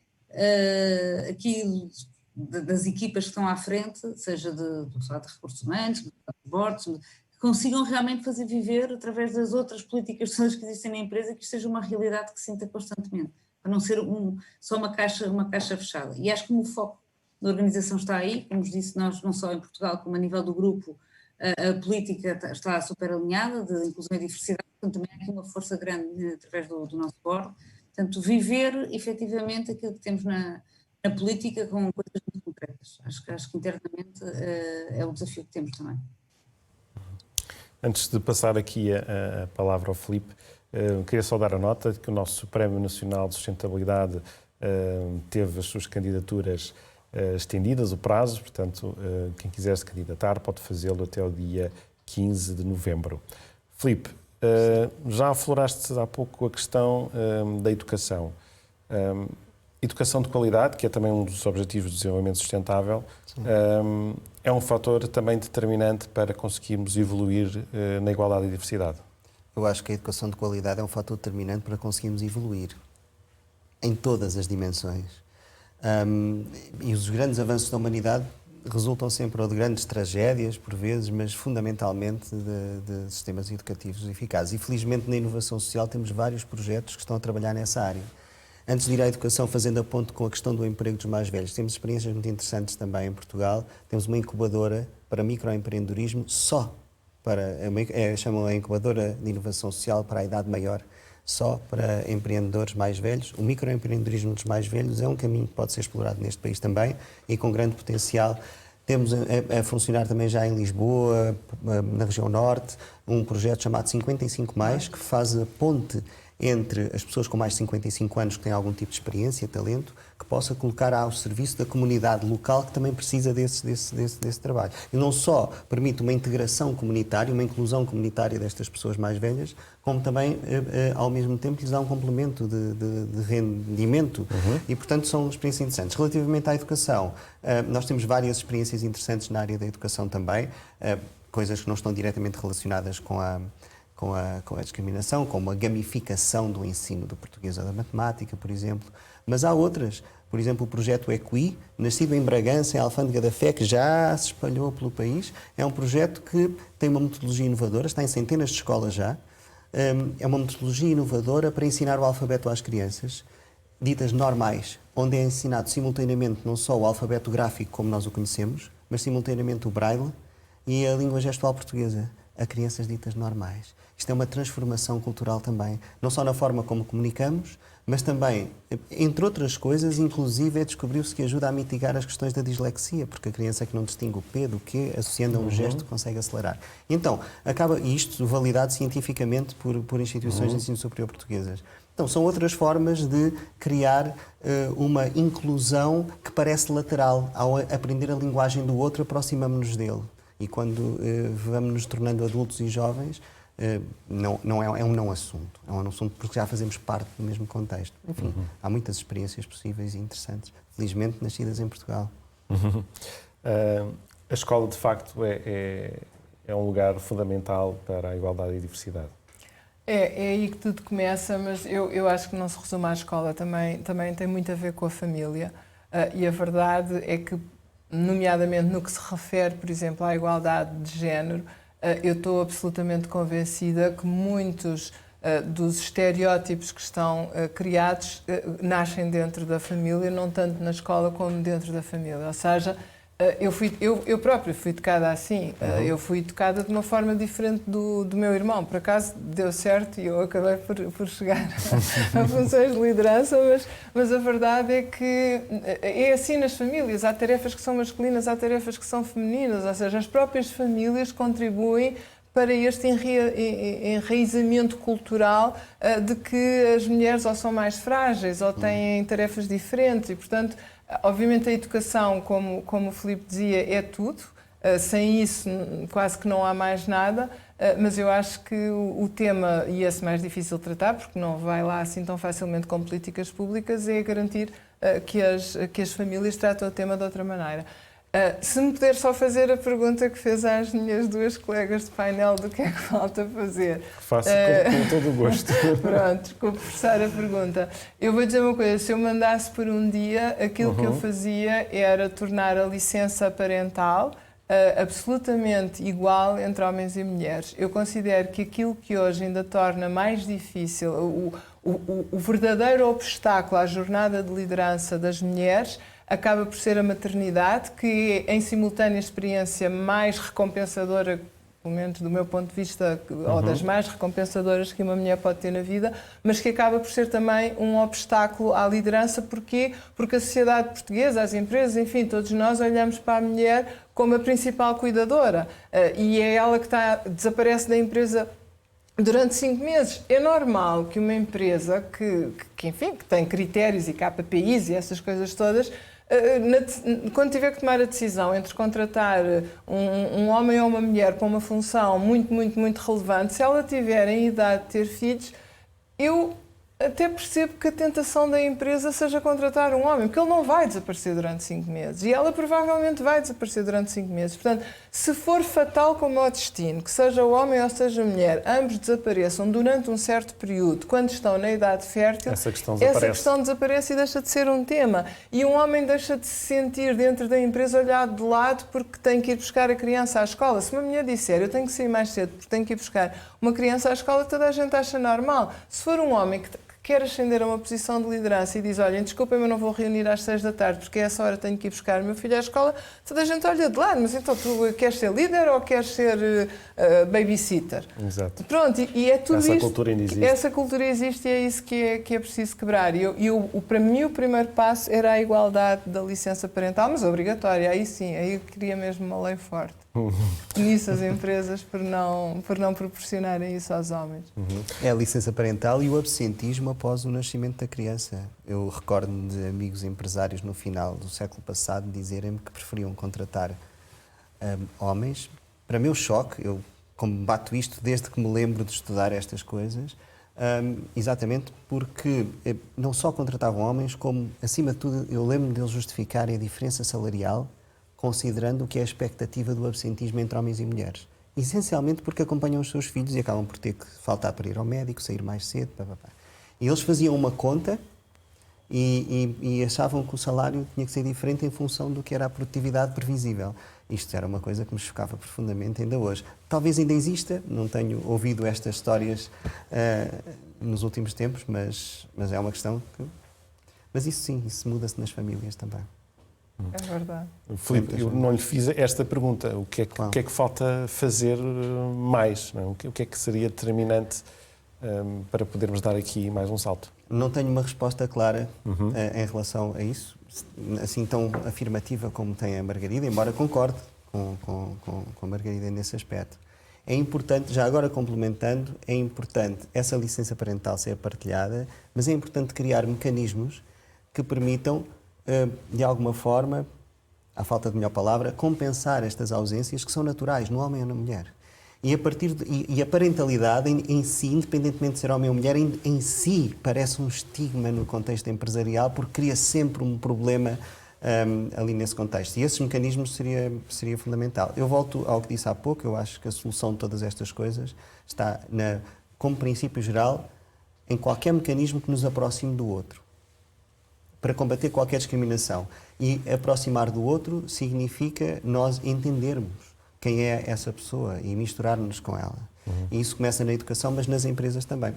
S6: aqui das equipas que estão à frente, seja do lado de recursos humanos, dos boards, que consigam realmente fazer viver, através das outras políticas que existem na empresa, que isto seja uma realidade que se sinta constantemente, para não ser só uma caixa fechada. E acho que o foco da organização está aí, como vos disse, nós não só em Portugal, como a nível do grupo, a política está super alinhada, de inclusão e diversidade, portanto também há aqui uma força grande através do nosso board. Portanto, viver efetivamente aquilo que temos na política com coisas muito concretas. Acho que internamente é o desafio que temos também.
S1: Antes de passar aqui a palavra ao Filipe, queria só dar a nota de que o nosso Prémio Nacional de Sustentabilidade teve as suas candidaturas estendidas, o prazo, portanto, quem quiser se candidatar pode fazê-lo até o dia 15 de novembro. Filipe, já afloraste há pouco a questão da educação. Educação de qualidade, que é também um dos objetivos do desenvolvimento sustentável, é um fator também determinante para conseguirmos evoluir na igualdade e diversidade.
S5: Eu acho que a educação de qualidade é um fator determinante para conseguirmos evoluir em todas as dimensões. E os grandes avanços da humanidade resultam sempre ou de grandes tragédias, por vezes, mas fundamentalmente de sistemas educativos eficazes. E felizmente na inovação social temos vários projetos que estão a trabalhar nessa área. Antes de ir à educação, fazendo a ponte com a questão do emprego dos mais velhos, temos experiências muito interessantes também em Portugal. Temos uma incubadora para microempreendedorismo só para, chamam a incubadora de inovação social para a idade maior, só para empreendedores mais velhos. O microempreendedorismo dos mais velhos é um caminho que pode ser explorado neste país também e com grande potencial. Temos a funcionar também já em Lisboa, na região norte, um projeto chamado 55+, que faz a ponte entre as pessoas com mais de 55 anos que têm algum tipo de experiência, talento, que possa colocar ao serviço da comunidade local que também precisa desse trabalho. E não só permite uma integração comunitária, uma inclusão comunitária destas pessoas mais velhas, como também, ao mesmo tempo, lhes dá um complemento de rendimento. E, portanto, são experiências interessantes. Relativamente à educação, nós temos várias experiências interessantes na área da educação também, coisas que não estão diretamente relacionadas com com a discriminação, como a gamificação do ensino do português ou da matemática, por exemplo. Mas há outras. Por exemplo, o projeto EQUI, nascido em Bragança, em Alfândega da Fé, que já se espalhou pelo país. É um projeto que tem uma metodologia inovadora, está em centenas de escolas já. É uma metodologia inovadora para ensinar o alfabeto às crianças, ditas normais, onde é ensinado simultaneamente não só o alfabeto gráfico como nós o conhecemos, mas simultaneamente o braille e a língua gestual portuguesa a crianças ditas normais. Isto é uma transformação cultural também, não só na forma como comunicamos, mas também, entre outras coisas, inclusive descobriu-se que ajuda a mitigar as questões da dislexia, porque a criança que não distingue o P do Q, associando a um gesto, consegue acelerar. Então, acaba isto validado cientificamente por instituições de ensino superior portuguesas. Então, são outras formas de criar uma inclusão que parece lateral. Ao aprender a linguagem do outro, aproximamos-nos dele. E quando vamos nos tornando adultos e jovens, é um não assunto. É um não assunto porque já fazemos parte do mesmo contexto. Enfim, há muitas experiências possíveis e interessantes, felizmente nascidas em Portugal.
S1: A escola, de facto, é um lugar fundamental para a igualdade e a diversidade.
S3: É aí que tudo começa, mas eu acho que não se resume à escola, também tem muito a ver com a família. E a verdade é que, nomeadamente no que se refere, por exemplo, à igualdade de género, eu estou absolutamente convencida que muitos dos estereótipos que estão criados nascem dentro da família, não tanto na escola como dentro da família. Ou seja, eu própria fui educada assim, eu fui educada de uma forma diferente do meu irmão. Por acaso deu certo e eu acabei por chegar a funções de liderança, mas a verdade é que é assim nas famílias. Há tarefas que são masculinas, há tarefas que são femininas, ou seja, as próprias famílias contribuem para este enraizamento cultural de que as mulheres ou são mais frágeis ou têm tarefas diferentes e, portanto, obviamente a educação, como o Filipe dizia, é tudo. Sem isso quase que não há mais nada, mas eu acho que o tema, e esse mais difícil de tratar, porque não vai lá assim tão facilmente com políticas públicas, é garantir que as famílias tratam o tema de outra maneira. Se me puder só fazer a pergunta que fez às minhas duas colegas de painel do que é que falta fazer.
S1: Faço com todo o gosto.
S3: Pronto, desculpe forçar a pergunta. Eu vou dizer uma coisa, se eu mandasse por um dia, aquilo que eu fazia era tornar a licença parental absolutamente igual entre homens e mulheres. Eu considero que aquilo que hoje ainda torna mais difícil, o verdadeiro obstáculo à jornada de liderança das mulheres acaba por ser a maternidade, que é em simultânea experiência mais recompensadora, pelo menos do meu ponto de vista, ou das mais recompensadoras que uma mulher pode ter na vida, mas que acaba por ser também um obstáculo à liderança. Porquê? Porque a sociedade portuguesa, as empresas, enfim, todos nós olhamos para a mulher como a principal cuidadora e é ela que desaparece da empresa durante 5 meses. É normal que uma empresa que tem critérios e KPIs e essas coisas todas, quando tiver que tomar a decisão entre contratar um homem ou uma mulher para uma função muito, muito, muito relevante, se ela tiver em idade de ter filhos, eu até percebo que a tentação da empresa seja contratar um homem, porque ele não vai desaparecer durante 5 meses e ela provavelmente vai desaparecer durante 5 meses. Portanto, se for fatal como o destino, que seja o homem ou seja a mulher, ambos desapareçam durante um certo período, quando estão na idade fértil, essa questão desaparece e deixa de ser um tema. E um homem deixa de se sentir dentro da empresa olhado de lado porque tem que ir buscar a criança à escola. Se uma mulher disser, eu tenho que sair mais cedo porque tenho que ir buscar uma criança à escola, toda a gente acha normal. Se for um homem que quer ascender a uma posição de liderança e diz, olhem, desculpem, mas não vou reunir às 6 da tarde porque a essa hora tenho que ir buscar o meu filho à escola, toda a gente olha de lado, mas então tu queres ser líder ou queres ser babysitter?
S1: Exato.
S3: Pronto, e é tudo
S1: essa
S3: isto.
S1: Cultura ainda existe.
S3: Essa cultura existe e é isso que é preciso quebrar. Para mim o primeiro passo era a igualdade da licença parental, mas obrigatória, aí sim, aí eu queria mesmo uma lei forte. Nisso as empresas por não proporcionarem isso aos homens.
S5: É a licença parental e o absentismo após o nascimento da criança. Eu recordo-me de amigos empresários no final do século passado dizerem-me que preferiam contratar homens. Para meu choque, eu combato isto desde que me lembro de estudar estas coisas, exatamente porque não só contratavam homens, como, acima de tudo, eu lembro deles justificarem a diferença salarial considerando o que é a expectativa do absentismo entre homens e mulheres. essencialmente porque acompanham os seus filhos e acabam por ter que faltar para ir ao médico, sair mais cedo, papapá. E eles faziam uma conta e achavam que o salário tinha que ser diferente em função do que era a produtividade previsível. Isto era uma coisa que me chocava profundamente ainda hoje. Talvez ainda exista, não tenho ouvido estas histórias nos últimos tempos, mas é uma questão que... Mas isso sim, isso muda-se nas famílias também.
S3: É verdade.
S1: Filipe, eu não lhe fiz esta pergunta. O que é que falta fazer mais? Não? O que é que seria determinante para podermos dar aqui mais um salto?
S5: Não tenho uma resposta clara em relação a isso, assim tão afirmativa como tem a Margarida, embora concorde com a Margarida nesse aspecto. É importante, já agora complementando, é importante essa licença parental ser partilhada, mas é importante criar mecanismos que permitam, de alguma forma, à falta de melhor palavra, compensar estas ausências que são naturais no homem ou na mulher. E a parentalidade em si, independentemente de ser homem ou mulher, em si parece um estigma no contexto empresarial, porque cria sempre um problema ali nesse contexto. E esses mecanismos seria fundamental. Eu volto ao que disse há pouco, eu acho que a solução de todas estas coisas está, como princípio geral, em qualquer mecanismo que nos aproxime do outro, para combater qualquer discriminação. E aproximar do outro significa nós entendermos quem é essa pessoa e misturar-nos com ela. E isso começa na educação, mas nas empresas também.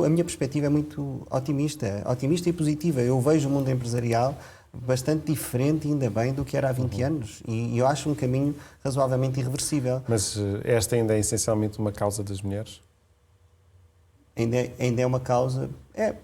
S5: A minha perspectiva é muito otimista e positiva. Eu vejo o mundo empresarial bastante diferente, ainda bem, do que era há 20 anos. E eu acho um caminho razoavelmente irreversível.
S1: Mas esta ainda é essencialmente uma causa das mulheres?
S5: Ainda é uma causa,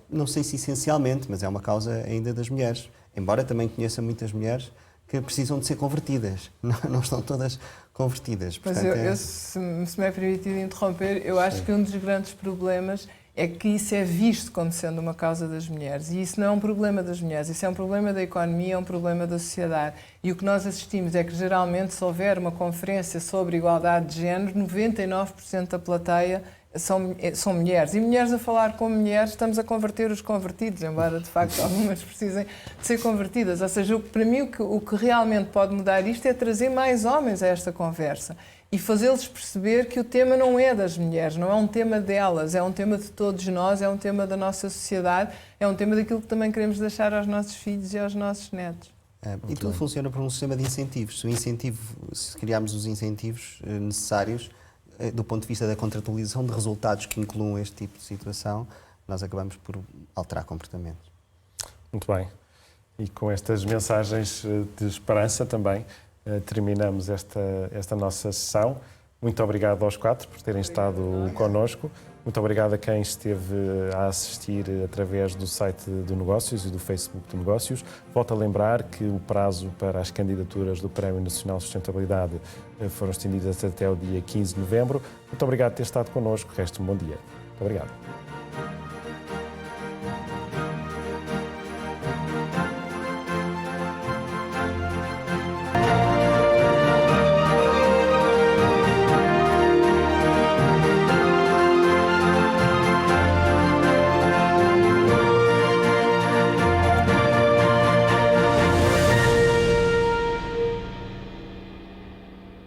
S5: não sei se essencialmente, mas é uma causa ainda das mulheres. Embora também conheça muitas mulheres que precisam de ser convertidas. Não estão todas convertidas.
S3: Mas se me é permitido interromper, eu acho que um dos grandes problemas é que isso é visto como sendo uma causa das mulheres. E isso não é um problema das mulheres, isso é um problema da economia, é um problema da sociedade. E o que nós assistimos é que, geralmente, se houver uma conferência sobre igualdade de género, 99% da plateia são mulheres. E mulheres a falar com mulheres, estamos a converter os convertidos, embora, de facto, algumas precisem de ser convertidas. Ou seja, para mim, o que realmente pode mudar isto é trazer mais homens a esta conversa e fazê-los perceber que o tema não é das mulheres, não é um tema delas, é um tema de todos nós, é um tema da nossa sociedade, é um tema daquilo que também queremos deixar aos nossos filhos e aos nossos netos.
S5: E tudo funciona por um sistema de incentivos. Se criarmos os incentivos necessários, do ponto de vista da contratualização de resultados que incluam este tipo de situação, nós acabamos por alterar comportamentos.
S1: Muito bem. E com estas mensagens de esperança também terminamos esta nossa sessão. Muito obrigado aos 4 por terem estado connosco. Muito obrigado a quem esteve a assistir através do site do Negócios e do Facebook do Negócios. Volto a lembrar que o prazo para as candidaturas do Prémio Nacional de Sustentabilidade foram estendidas até o dia 15 de novembro. Muito obrigado por ter estado connosco. Resta um bom dia. Muito obrigado.